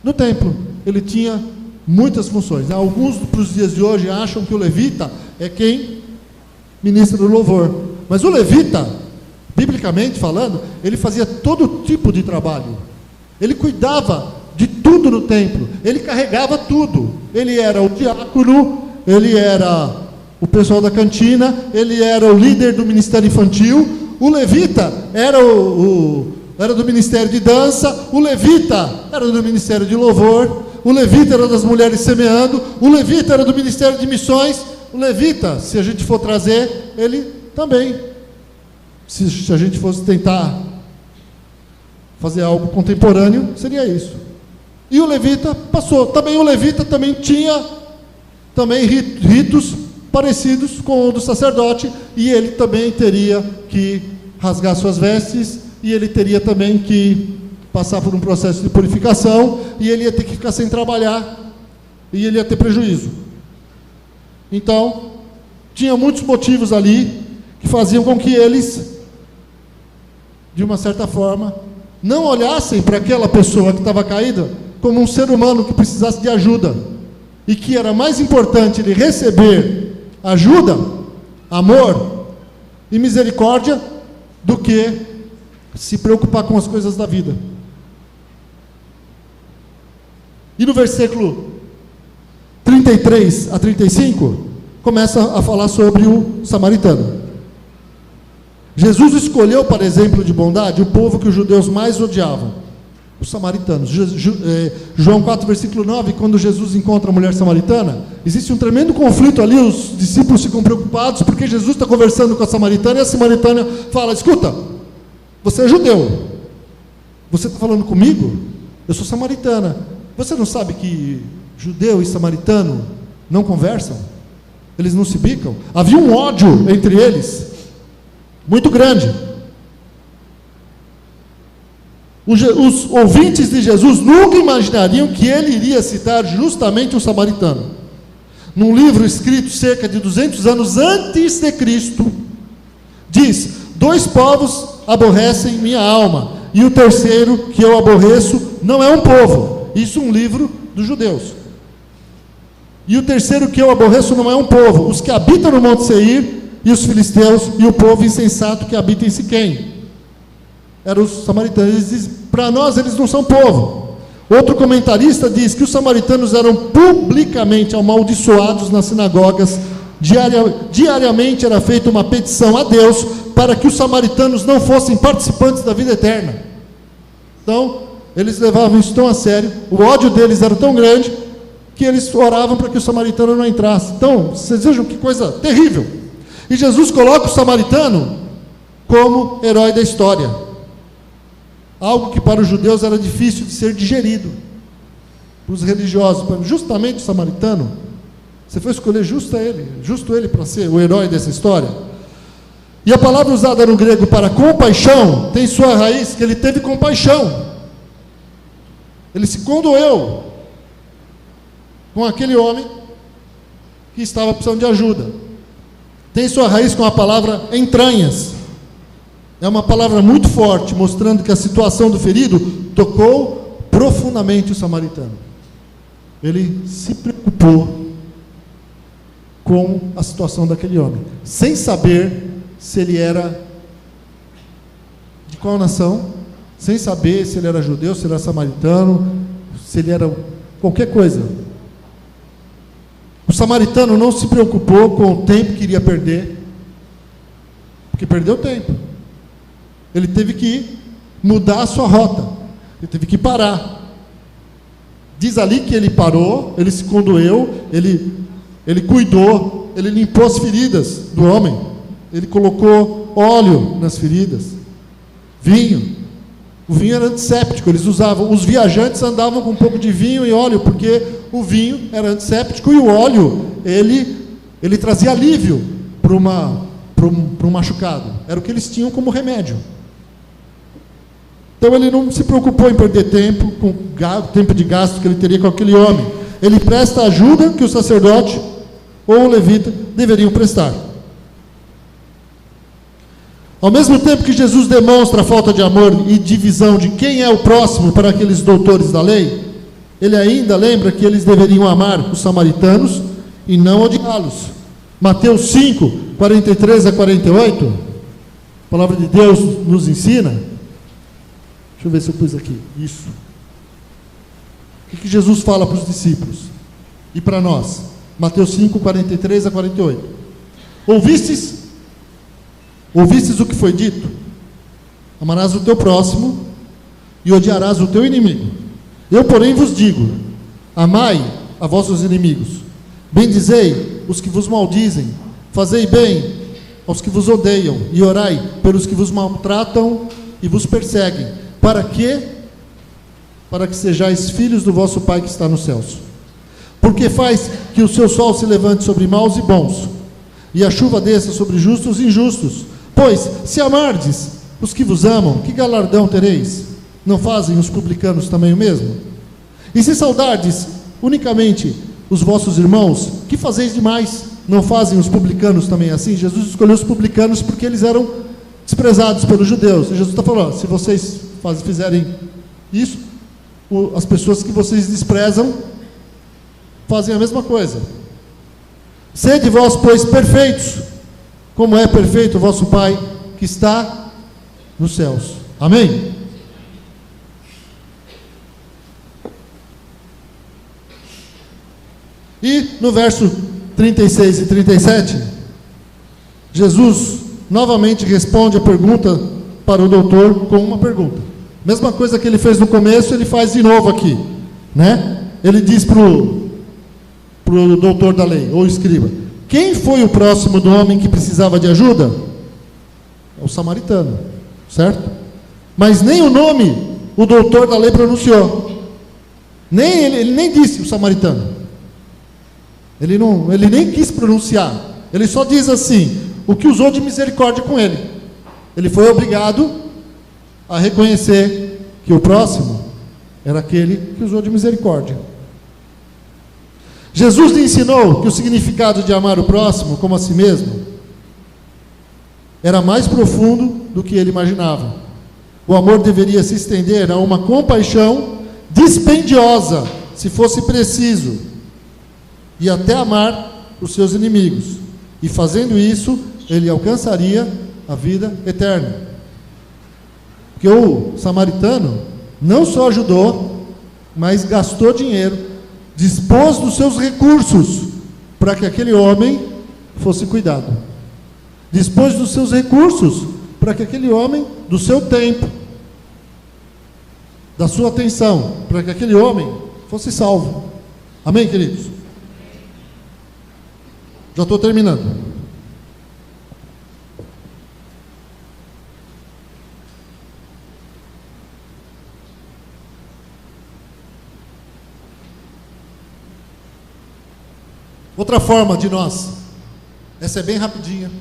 S1: no templo. Ele tinha muitas funções. Alguns para os dias de hoje acham que o levita é quem ministra do louvor. Mas o levita, biblicamente falando, ele fazia todo tipo de trabalho. Ele cuidava de tudo no templo. Ele carregava tudo. Ele era o diácono, ele era o pessoal da cantina, ele era o líder do ministério infantil. O levita era era do ministério de dança. O levita era do ministério de louvor. O levita era das mulheres semeando. O levita era do ministério de missões. O levita, se a gente for trazer, ele também, se a gente fosse tentar fazer algo contemporâneo, seria isso. E o levita passou. Também o levita também tinha ritos parecidos com o do sacerdote, e ele também teria que rasgar suas vestes, e ele teria também que passar por um processo de purificação, e ele ia ter que ficar sem trabalhar, e ele ia ter prejuízo. Então, tinha muitos motivos ali que faziam com que eles de uma certa forma, não olhassem para aquela pessoa que estava caída como um ser humano que precisasse de ajuda, e que era mais importante ele receber ajuda, amor e misericórdia, do que se preocupar com as coisas da vida. E no versículo 33 a 35, começa a falar sobre o samaritano. Jesus escolheu, para exemplo de bondade, o povo que os judeus mais odiavam, os samaritanos. João 4, versículo 9, quando Jesus encontra a mulher samaritana, existe um tremendo conflito ali, os discípulos ficam preocupados, porque Jesus está conversando com a samaritana, e a samaritana fala: escuta, você é judeu, você está falando comigo? Eu sou samaritana. Você não sabe que judeu e samaritano não conversam? Eles não se bicam? Havia um ódio entre eles muito grande. Os ouvintes de Jesus nunca imaginariam que ele iria citar justamente o samaritano. Num livro escrito cerca de 200 anos antes de Cristo, diz: 2 povos aborrecem minha alma, e o terceiro que eu aborreço não é um povo. Isso um livro dos judeus. E o terceiro que eu aborreço não é um povo: os que habitam no Monte Seir, e os filisteus, e o povo insensato que habita em Siquém. Eram os samaritanos. Eles dizem: para nós eles não são povo. Outro comentarista diz que os samaritanos eram publicamente amaldiçoados nas sinagogas. Diariamente era feita uma petição a Deus para que os samaritanos não fossem participantes da vida eterna. Então, eles levavam isso tão a sério, o ódio deles era tão grande, que eles oravam para que o samaritano não entrasse. Então, vocês vejam que coisa terrível. E Jesus coloca o samaritano como herói da história. Algo que para os judeus era difícil de ser digerido. Para os religiosos, justamente o samaritano, você foi escolher justo ele para ser o herói dessa história. E a palavra usada no grego para compaixão tem sua raiz que ele teve compaixão. Ele se condoeu com aquele homem que estava precisando de ajuda. Tem sua raiz com a palavra entranhas. É uma palavra muito forte, mostrando que a situação do ferido tocou profundamente o samaritano. Ele se preocupou com a situação daquele homem, sem saber se ele era de qual nação, sem saber se ele era judeu, se ele era samaritano, se ele era qualquer coisa. O samaritano não se preocupou com o tempo que iria perder, porque perdeu tempo. Ele teve que mudar a sua rota, ele teve que parar. Diz ali que ele parou, ele se condoeu, ele cuidou, ele limpou as feridas do homem, ele colocou óleo nas feridas, vinho. O vinho era antisséptico, eles usavam, os viajantes andavam com um pouco de vinho e óleo, porque o vinho era antisséptico e o óleo, ele trazia alívio para um machucado. Era o que eles tinham como remédio. Então ele não se preocupou em perder tempo, com o tempo de gasto que ele teria com aquele homem. Ele presta a ajuda que o sacerdote ou o levita deveriam prestar. Ao mesmo tempo que Jesus demonstra a falta de amor e divisão de quem é o próximo para aqueles doutores da lei, ele ainda lembra que eles deveriam amar os samaritanos e não odiá-los. Mateus 5, 43 a 48, a palavra de Deus nos ensina. Deixa eu ver se eu pus aqui. Isso. O que Jesus fala para os discípulos e para nós? Mateus 5, 43 a 48. Ouvistes o que foi dito? Amarás o teu próximo e odiarás o teu inimigo. Eu, porém, vos digo: amai a vossos inimigos, bendizei os que vos maldizem, fazei bem aos que vos odeiam, e orai pelos que vos maltratam e vos perseguem. Para quê? Para que sejais filhos do vosso Pai que está nos céus. Porque faz que o seu sol se levante sobre maus e bons, e a chuva desça sobre justos e injustos. Pois, se amardes os que vos amam, que galardão tereis? Não fazem os publicanos também o mesmo? E se saudardes unicamente os vossos irmãos, que fazeis demais? Não fazem os publicanos também assim? Jesus escolheu os publicanos porque eles eram desprezados pelos judeus. E Jesus está falando, se vocês fizerem isso, as pessoas que vocês desprezam fazem a mesma coisa. Sede vós, pois, perfeitos, como é perfeito o vosso Pai que está nos céus. Amém? E no verso 36 e 37, Jesus novamente responde a pergunta para o doutor com uma pergunta. Mesma coisa que ele fez no começo, ele faz de novo aqui, né? Ele diz para o doutor da lei, ou escriba: quem foi o próximo do homem que precisava de ajuda? É o samaritano, certo? Mas nem o nome o doutor da lei pronunciou. Ele nem disse o samaritano. Ele nem quis pronunciar. Ele só diz assim, o que usou de misericórdia com ele. Ele foi obrigado a reconhecer que o próximo era aquele que usou de misericórdia. Jesus lhe ensinou que o significado de amar o próximo como a si mesmo era mais profundo do que ele imaginava. O amor deveria se estender a uma compaixão dispendiosa, se fosse preciso, e até amar os seus inimigos. E fazendo isso, ele alcançaria a vida eterna. Porque o samaritano não só ajudou, mas gastou dinheiro, dispôs dos seus recursos para que aquele homem fosse cuidado. Dispôs dos seus recursos para que aquele homem, do seu tempo, da sua atenção, para que aquele homem fosse salvo. Amém, queridos? Já estou terminando. Outra forma de nós, essa é bem rapidinha,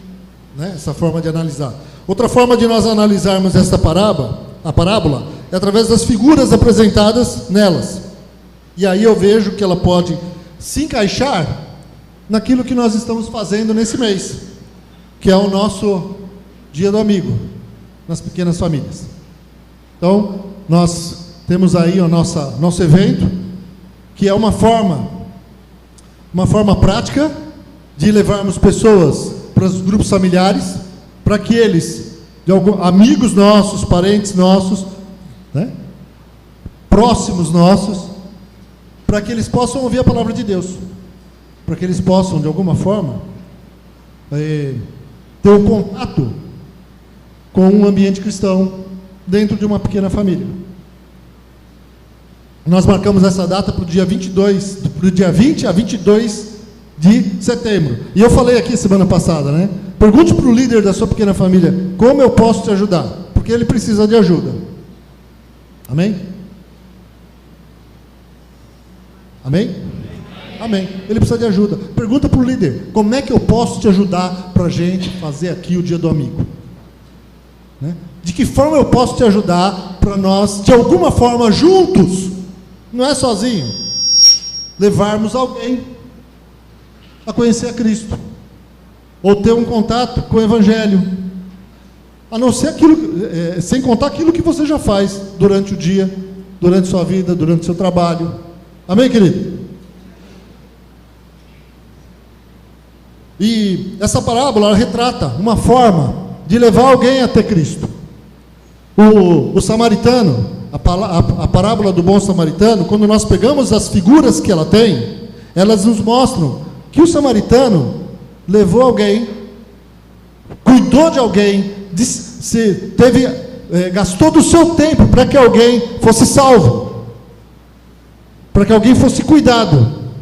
S1: né? Essa forma de analisar. Outra forma de nós analisarmos esta parábola, é através das figuras apresentadas nelas. E aí eu vejo que ela pode se encaixar naquilo que nós estamos fazendo nesse mês, que é o nosso Dia do Amigo, nas pequenas famílias. Então, nós temos aí o nosso evento, que é uma forma prática de levarmos pessoas para os grupos familiares, para que eles, amigos nossos, parentes nossos, né, próximos nossos, para que eles possam ouvir a palavra de Deus, para que eles possam, de alguma forma, ter um contato com um ambiente cristão dentro de uma pequena família. Nós marcamos essa data para o dia 20 a 22 de setembro. E eu falei aqui semana passada, né? Pergunte para o líder da sua pequena família, como eu posso te ajudar? Porque ele precisa de ajuda. Amém? Amém? Amém. Ele precisa de ajuda. Pergunta para o líder, como é que eu posso te ajudar para a gente fazer aqui o Dia do Amigo? Né? De que forma eu posso te ajudar para nós, de alguma forma, juntos, não é sozinho, levarmos alguém a conhecer a Cristo, ou ter um contato com o Evangelho, a não ser sem contar aquilo que você já faz durante o dia, durante sua vida, durante seu trabalho. Amém, querido? E essa parábola ela retrata uma forma de levar alguém até Cristo. O samaritano, a parábola do bom samaritano, quando nós pegamos as figuras que ela tem, elas nos mostram que o samaritano levou alguém, cuidou de alguém, gastou do seu tempo para que alguém fosse salvo, para que alguém fosse cuidado,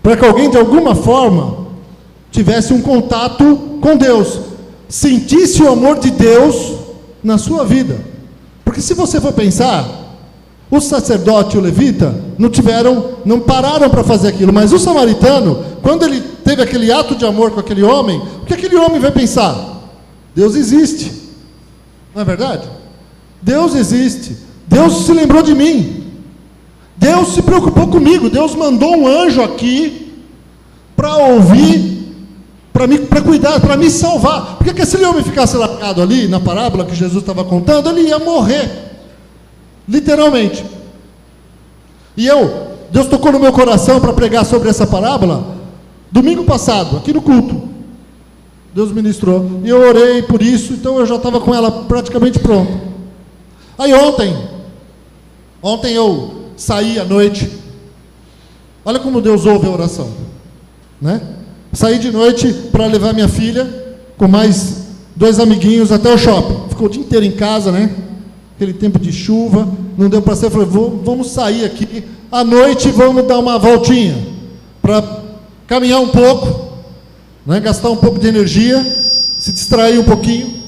S1: para que alguém de alguma forma tivesse um contato com Deus, sentisse o amor de Deus na sua vida. Porque se você for pensar, o sacerdote e o levita não pararam para fazer aquilo, mas o samaritano, quando ele teve aquele ato de amor com aquele homem, o que aquele homem vai pensar? Deus existe, não é verdade? Deus existe, Deus se lembrou de mim, Deus se preocupou comigo, Deus mandou um anjo aqui para ouvir para cuidar, para me salvar. Porque se ele homem ficasse largado ali, na parábola que Jesus estava contando, ele ia morrer. Literalmente. E Deus tocou no meu coração para pregar sobre essa parábola, domingo passado, aqui no culto. Deus ministrou. E eu orei por isso, então eu já estava com ela praticamente pronta. Aí ontem eu saí à noite. Olha como Deus ouve a oração, né? Saí de noite para levar minha filha com mais 2 amiguinhos até o shopping. Ficou o dia inteiro em casa, né? Aquele tempo de chuva, não deu para sair. Falei, vamos sair aqui à noite, vamos dar uma voltinha para caminhar um pouco, né? Gastar um pouco de energia, se distrair um pouquinho.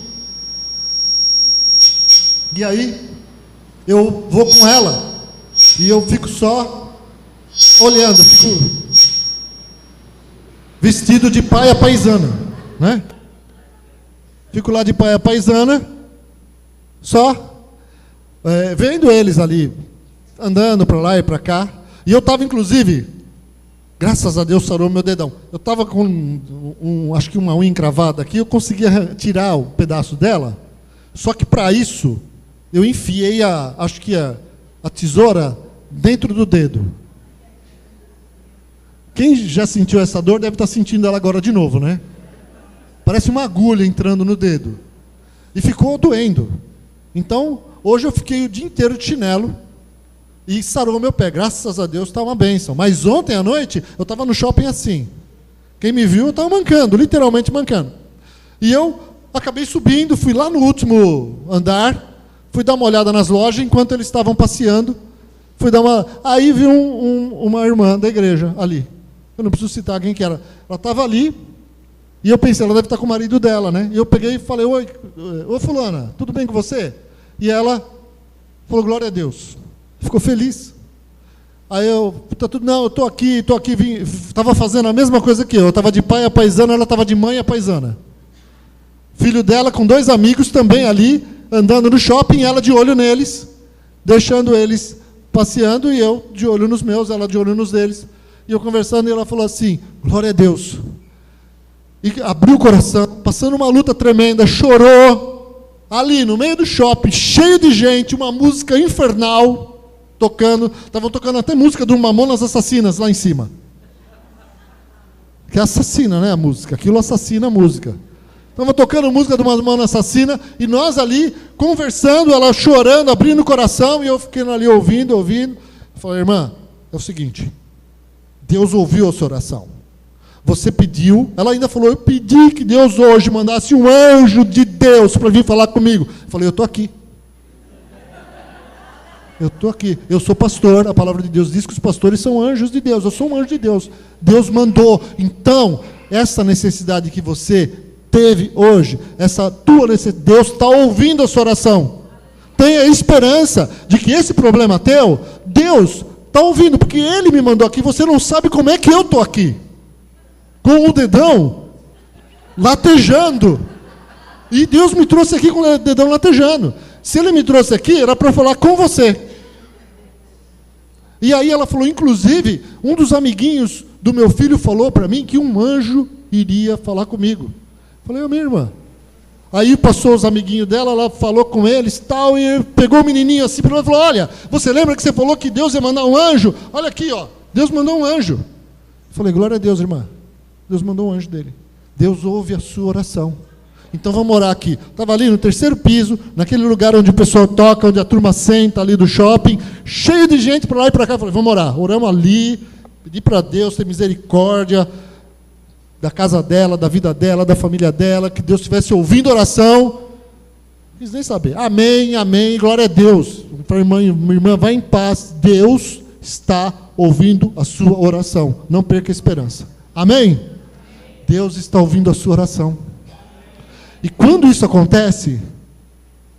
S1: E aí eu vou com ela e eu fico só olhando, fico vestido de paia paisana, né? Fico lá de paia paisana, só vendo eles ali, andando para lá e para cá. E eu estava, inclusive, graças a Deus sarou meu dedão. Eu estava com acho que uma unha encravada aqui, eu conseguia tirar o pedaço dela, só que para isso, eu enfiei a tesoura dentro do dedo. Quem já sentiu essa dor deve estar sentindo ela agora de novo, né? Parece uma agulha entrando no dedo. E ficou doendo. Então, hoje eu fiquei o dia inteiro de chinelo e sarou meu pé. Graças a Deus está uma bênção. Mas ontem à noite eu estava no shopping assim. Quem me viu, eu estava mancando, literalmente mancando. E eu acabei subindo, fui lá no último andar, fui dar uma olhada nas lojas enquanto eles estavam passeando. Aí vi uma irmã da igreja ali. Eu não preciso citar quem que era. Ela estava ali, e eu pensei, ela deve estar com o marido dela, né? E eu peguei e falei, oi fulana, tudo bem com você? E ela falou, glória a Deus. Ficou feliz. Aí não, eu estou aqui, estava fazendo a mesma coisa que eu estava de pai a paisana, ela estava de mãe a paisana. Filho dela com 2 amigos também ali, andando no shopping, ela de olho neles, deixando eles passeando, e eu de olho nos meus, ela de olho nos deles. E eu conversando, e ela falou assim, glória a Deus. E abriu o coração, passando uma luta tremenda, chorou, ali no meio do shopping, cheio de gente, uma música infernal, tocando, estavam tocando até música do Mamonas Assassinas lá em cima. Que assassina, né, a música, aquilo assassina a música. Estava tocando música do Mamonas Assassina, e nós ali, conversando, ela chorando, abrindo o coração, e eu fiquei ali ouvindo. Eu falei, irmã, é o seguinte, Deus ouviu a sua oração. Você pediu, ela ainda falou, eu pedi que Deus hoje mandasse um anjo de Deus para vir falar comigo. Eu falei, eu estou aqui. Eu sou pastor, a palavra de Deus diz que os pastores são anjos de Deus, eu sou um anjo de Deus. Deus mandou. Então, essa necessidade que você teve hoje, essa tua necessidade, Deus está ouvindo a sua oração. Tenha esperança de que esse problema teu, Deus está ouvindo, porque Ele me mandou aqui, você não sabe como é que eu estou aqui. Com o dedão latejando. E Deus me trouxe aqui com o dedão latejando. Se Ele me trouxe aqui, era para falar com você. E aí ela falou, inclusive, um dos amiguinhos do meu filho falou para mim que um anjo iria falar comigo. Falei, minha irmã. Aí passou os amiguinhos dela, ela falou com eles, tal, e pegou o menininho assim, e falou, olha, você lembra que você falou que Deus ia mandar um anjo? Olha aqui, ó, Deus mandou um anjo. Falei, glória a Deus, irmã. Deus mandou um anjo dele. Deus ouve a sua oração. Então vamos orar aqui. Estava ali no 3º piso, naquele lugar onde o pessoal toca, onde a turma senta ali do shopping, cheio de gente para lá e para cá. Falei, vamos orar. Oramos ali, pedi para Deus ter misericórdia da casa dela, da vida dela, da família dela, que Deus estivesse ouvindo a oração. Não quis nem saber. Amém, amém, glória a Deus. Falei, minha irmã, vai em paz. Deus está ouvindo a sua oração. Não perca a esperança. Amém? Deus está ouvindo a sua oração. E quando isso acontece,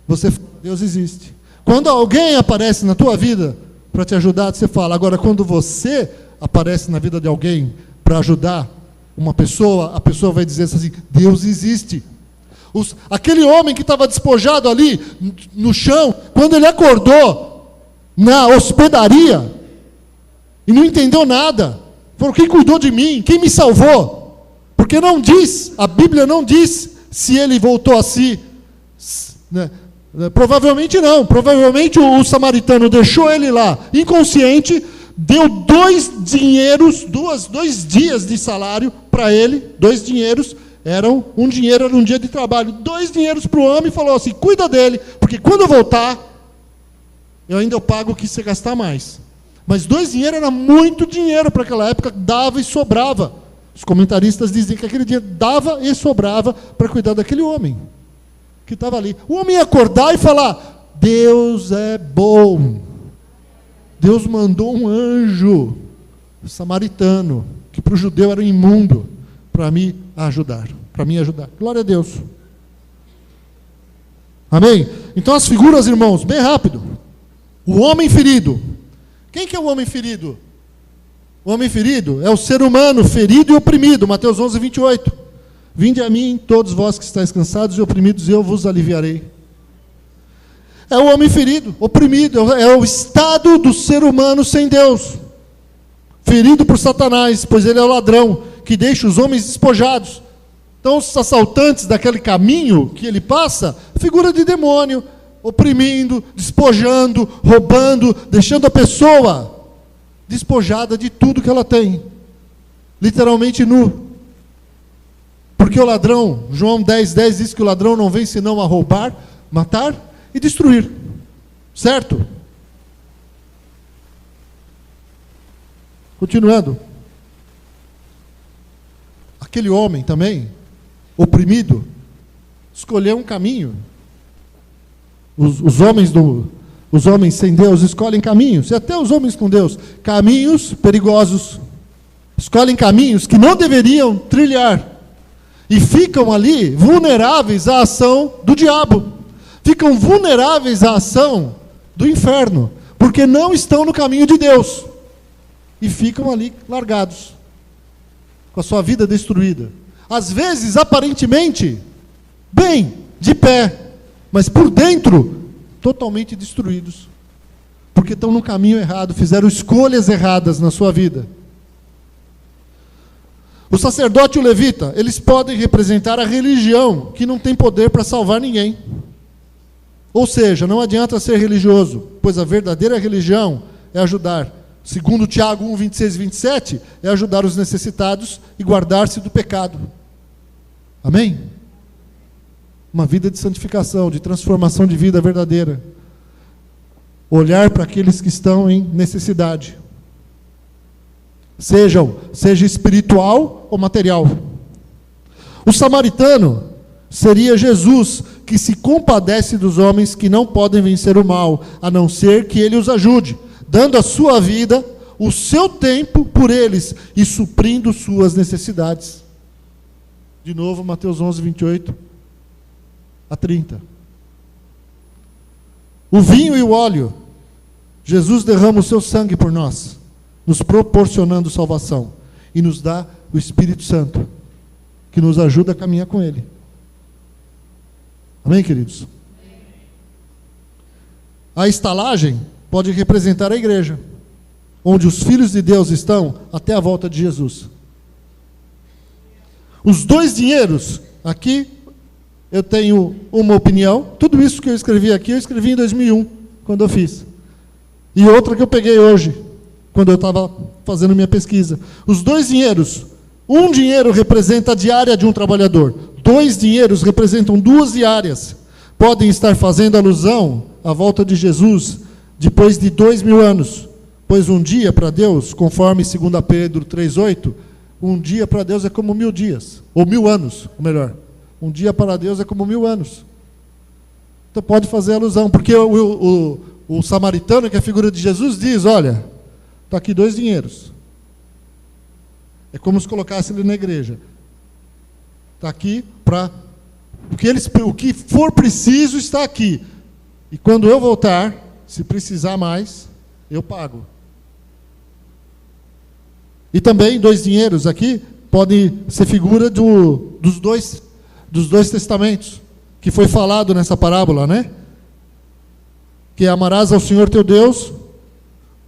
S1: você fala, Deus existe. Quando alguém aparece na tua vida para te ajudar, você fala. Agora, quando você aparece na vida de alguém para ajudar uma pessoa, a pessoa vai dizer assim, Deus existe. Aquele homem que estava despojado ali no chão, quando ele acordou na hospedaria e não entendeu nada, falou, quem cuidou de mim? Quem me salvou? Porque não diz, a Bíblia não diz se ele voltou a si, né? Provavelmente não, provavelmente o samaritano deixou ele lá, inconsciente, deu 2 dias de salário para ele, 2 dinheiros, um dinheiro era um dia de trabalho, 2 dinheiros para o homem, e falou assim, cuida dele, porque quando eu voltar, eu pago o que você gastar mais. Mas 2 dinheiros era muito dinheiro para aquela época, dava e sobrava. Os comentaristas dizem que aquele dinheiro dava e sobrava para cuidar daquele homem que estava ali. O homem ia acordar e falar, Deus é bom. Deus mandou um anjo samaritano, que para o judeu era um imundo, para me ajudar. Glória a Deus. Amém? Então as figuras, irmãos, bem rápido. O homem ferido. Quem que é o homem ferido? O homem ferido é o ser humano ferido e oprimido. Mateus 11, 28. Vinde a mim, todos vós que estáis cansados e oprimidos, e eu vos aliviarei. É o homem ferido, oprimido, é o estado do ser humano sem Deus. Ferido por Satanás, pois ele é o ladrão, que deixa os homens despojados. Então os assaltantes daquele caminho que ele passa, figura de demônio, oprimindo, despojando, roubando, deixando a pessoa despojada de tudo que ela tem. Literalmente nu. Porque o ladrão, João 10:10 diz que o ladrão não vem senão a roubar, matar e destruir. Certo? Continuando. Aquele homem também, oprimido, escolheu um caminho. Os homens sem Deus escolhem caminhos, e até os homens com Deus, caminhos perigosos. Escolhem caminhos que não deveriam trilhar. E ficam ali vulneráveis à ação do diabo. Ficam vulneráveis à ação do inferno, porque não estão no caminho de Deus. E ficam ali largados, com a sua vida destruída. Às vezes, aparentemente, bem, de pé, mas por dentro, totalmente destruídos. Porque estão no caminho errado, fizeram escolhas erradas na sua vida. O sacerdote e o levita, eles podem representar a religião, que não tem poder para salvar ninguém. Ou seja, não adianta ser religioso, pois a verdadeira religião é ajudar. Segundo Tiago 1, 26 e 27, é ajudar os necessitados e guardar-se do pecado. Amém? Uma vida de santificação, de transformação de vida verdadeira. Olhar para aqueles que estão em necessidade. Seja espiritual ou material. O samaritano seria Jesus, que se compadece dos homens que não podem vencer o mal, a não ser que ele os ajude, dando a sua vida, o seu tempo por eles e suprindo suas necessidades. De novo, Mateus 11, 28 a 30. O vinho e o óleo. Jesus derrama o seu sangue por nós, nos proporcionando salvação, e nos dá o Espírito Santo, que nos ajuda a caminhar com Ele. Amém, queridos? A estalagem pode representar a igreja, onde os filhos de Deus estão até a volta de Jesus. Os 2 dinheiros, aqui eu tenho uma opinião, tudo isso que eu escrevi aqui, eu escrevi em 2001, quando eu fiz. E outra que eu peguei hoje, quando eu estava fazendo minha pesquisa. Os 2 dinheiros, um dinheiro representa a diária de um trabalhador, 2 dinheiros representam 2 diárias. Podem estar fazendo alusão à volta de Jesus depois de 2000 anos, pois um dia para Deus, conforme 2 Pedro 3,8, um dia para Deus é como 1000 dias, ou 1000 anos, ou melhor, um dia para Deus é como 1000 anos. Então pode fazer alusão, porque o samaritano, que é a figura de Jesus, diz, olha, está aqui 2 dinheiros. É como se colocasse ele na igreja. Está aqui para... O que for preciso está aqui. E quando eu voltar, se precisar mais, eu pago. E também 2 dinheiros aqui podem ser figura dos dois testamentos, que foi falado nessa parábola, né? Que amarás ao Senhor teu Deus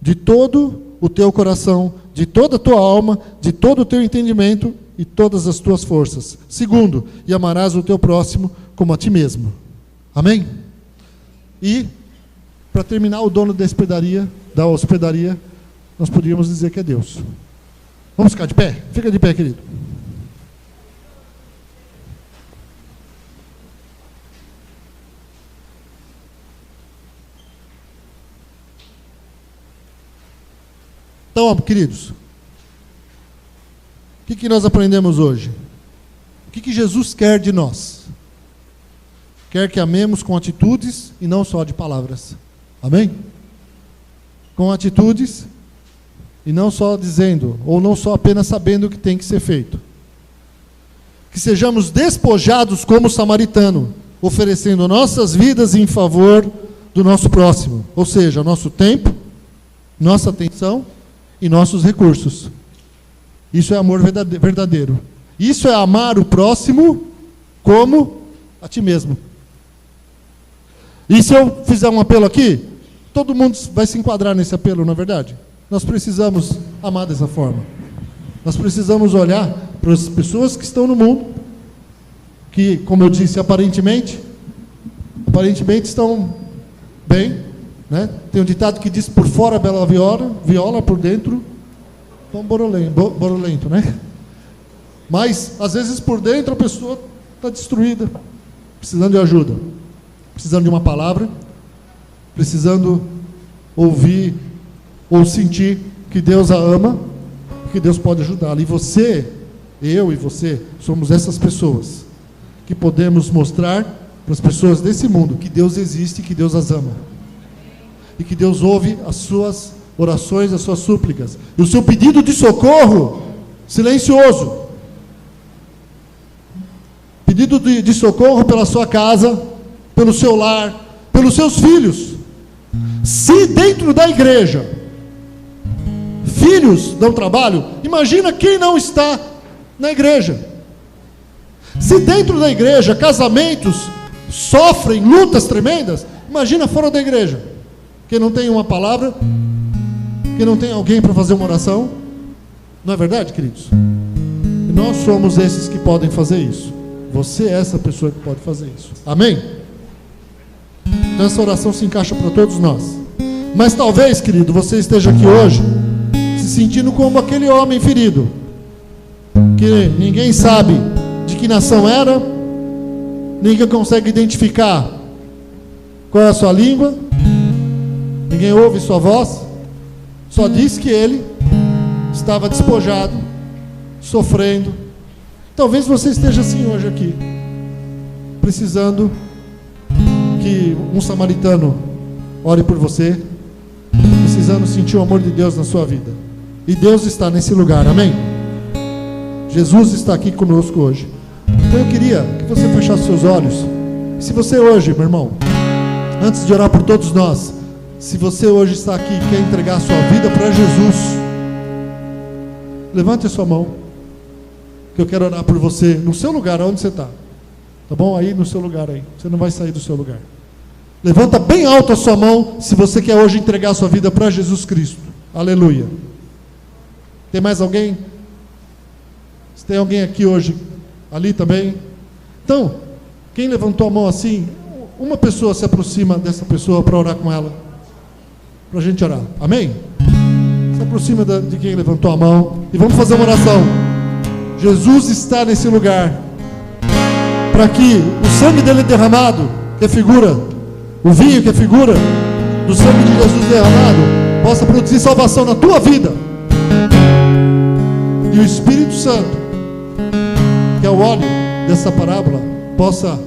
S1: de todo o teu coração, de toda a tua alma, de todo o teu entendimento e todas as tuas forças. Segundo, e amarás o teu próximo como a ti mesmo. Amém? E, para terminar, o dono da hospedaria, nós poderíamos dizer que é Deus. Vamos ficar de pé? Fica de pé, querido. Então, queridos, o que nós aprendemos hoje? O que Jesus quer de nós? Quer que amemos com atitudes e não só de palavras. Amém? Com atitudes e não só dizendo, ou não só apenas sabendo o que tem que ser feito. Que sejamos despojados como o samaritano, oferecendo nossas vidas em favor do nosso próximo. Ou seja, nosso tempo, nossa atenção e nossos recursos. Isso é amor verdadeiro. Isso é amar o próximo como a ti mesmo. E se eu fizer um apelo aqui, todo mundo vai se enquadrar nesse apelo, não é verdade? Nós precisamos amar dessa forma. Nós precisamos olhar para as pessoas que estão no mundo, que, como eu disse, aparentemente estão bem, né? Tem um ditado que diz: por fora bela viola, por dentro tão borolento, né? Mas, às vezes, por dentro a pessoa está destruída, precisando de ajuda, precisando de uma palavra, precisando ouvir ou sentir que Deus a ama, que Deus pode ajudá-la. E você, eu e você, somos essas pessoas que podemos mostrar para as pessoas desse mundo que Deus existe e que Deus as ama. E que Deus ouve as suas orações, as suas súplicas. E o seu pedido de socorro, silencioso. Pedido de socorro pela sua casa, pelo seu lar, pelos seus filhos. Se dentro da igreja, filhos dão trabalho, imagina quem não está na igreja. Se dentro da igreja, casamentos sofrem lutas tremendas, imagina fora da igreja. Que não tem uma palavra, que não tem alguém para fazer uma oração. Não é verdade, queridos? E nós somos esses que podem fazer isso. Você é essa pessoa que pode fazer isso. Amém? Então essa oração se encaixa para todos nós. Mas talvez, querido, você esteja aqui hoje se sentindo como aquele homem ferido, que ninguém sabe de que nação era, ninguém consegue identificar qual é a sua língua, ninguém ouve sua voz, só diz que ele estava despojado, sofrendo. Talvez você esteja assim hoje aqui, precisando que um samaritano ore por você, precisando sentir o amor de Deus na sua vida. E Deus está nesse lugar, amém? Jesus está aqui conosco hoje. Então eu queria que você fechasse seus olhos. Se você hoje, meu irmão, antes de orar por todos nós, se você hoje está aqui e quer entregar a sua vida para Jesus, levante a sua mão, que eu quero orar por você, no seu lugar, onde você está. Tá bom? Aí no seu lugar aí. Você não vai sair do seu lugar. Levanta bem alto a sua mão, se você quer hoje entregar a sua vida para Jesus Cristo. Aleluia. Tem mais alguém? Se tem alguém aqui hoje, ali também. Então, quem levantou a mão assim, uma pessoa se aproxima dessa pessoa para orar com ela, para a gente orar, amém? Se aproxima de quem levantou a mão e vamos fazer uma oração. Jesus está nesse lugar, para que o sangue dele derramado, que é figura, o vinho que é figura do sangue de Jesus derramado, possa produzir salvação na tua vida. E o Espírito Santo, que é o óleo dessa parábola, possa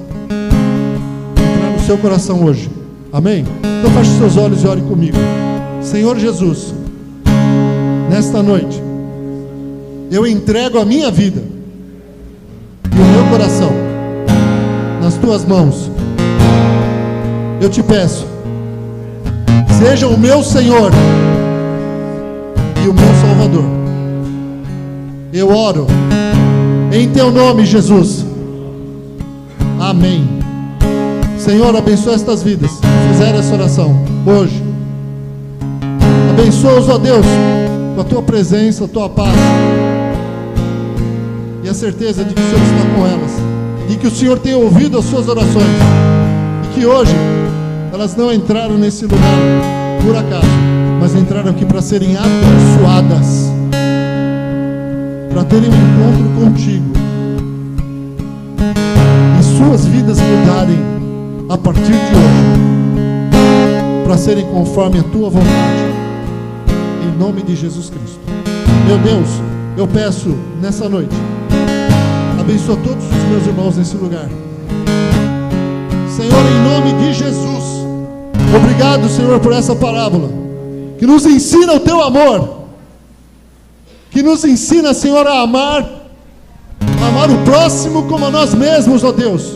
S1: entrar no seu coração hoje. Amém? Então feche seus olhos e ore comigo. Senhor Jesus, nesta noite, eu entrego a minha vida e o meu coração nas tuas mãos. Eu te peço, seja o meu Senhor e o meu Salvador. Eu oro em teu nome, Jesus. Amém. Senhor, abençoa estas vidas que fizeram essa oração hoje. Abençoa-os, ó Deus, com a tua presença, a tua paz. e a certeza de que o Senhor está com elas, e que o Senhor tem ouvido as suas orações, e que hoje elas não entraram nesse lugar por acaso, mas entraram aqui para serem abençoadas, para terem um encontro contigo, e suas vidas mudarem a partir de hoje, para serem conforme a tua vontade, em nome de Jesus Cristo. Meu Deus, eu peço nessa noite, abençoa todos os meus irmãos nesse lugar, Senhor, em nome de Jesus. Obrigado, Senhor, por essa parábola que nos ensina o teu amor, que nos ensina, Senhor, a amar o próximo como a nós mesmos, ó Deus,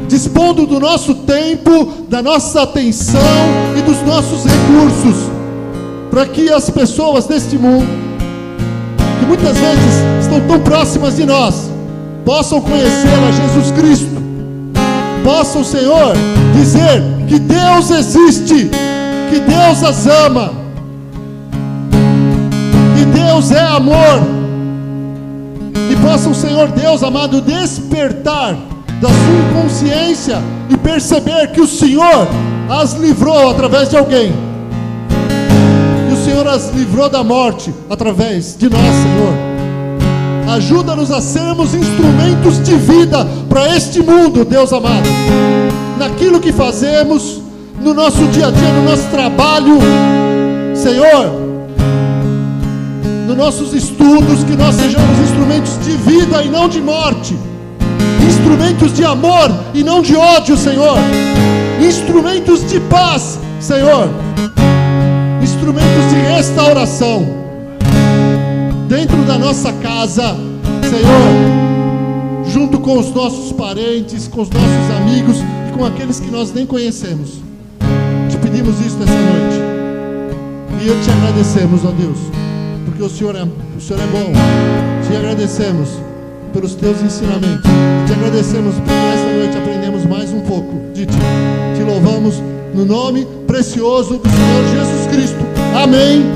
S1: dispondo do nosso tempo, da nossa atenção e dos nossos recursos, para que as pessoas deste mundo, que muitas vezes estão tão próximas de nós, possam conhecer a Jesus Cristo, possam, Senhor, dizer que Deus existe, que Deus as ama, que Deus é amor, e possam, Senhor Deus amado, despertar da sua inconsciência e perceber que o Senhor as livrou através de alguém, que o Senhor as livrou da morte através de nós, Senhor. Ajuda-nos a sermos instrumentos de vida para este mundo, Deus amado, naquilo que fazemos, no nosso dia a dia, no nosso trabalho, Senhor, nos nossos estudos, que nós sejamos instrumentos de vida e não de morte, instrumentos de amor e não de ódio, Senhor, instrumentos de paz, Senhor, instrumentos de restauração dentro da nossa casa, Senhor, junto com os nossos parentes, com os nossos amigos e com aqueles que nós nem conhecemos. Te pedimos isso nessa noite e eu te agradecemos, ó Deus, porque o Senhor é bom. Te agradecemos pelos teus ensinamentos, te agradecemos porque nesta noite aprendemos mais um pouco de ti. Te louvamos no nome precioso do Senhor Jesus Cristo. Amém.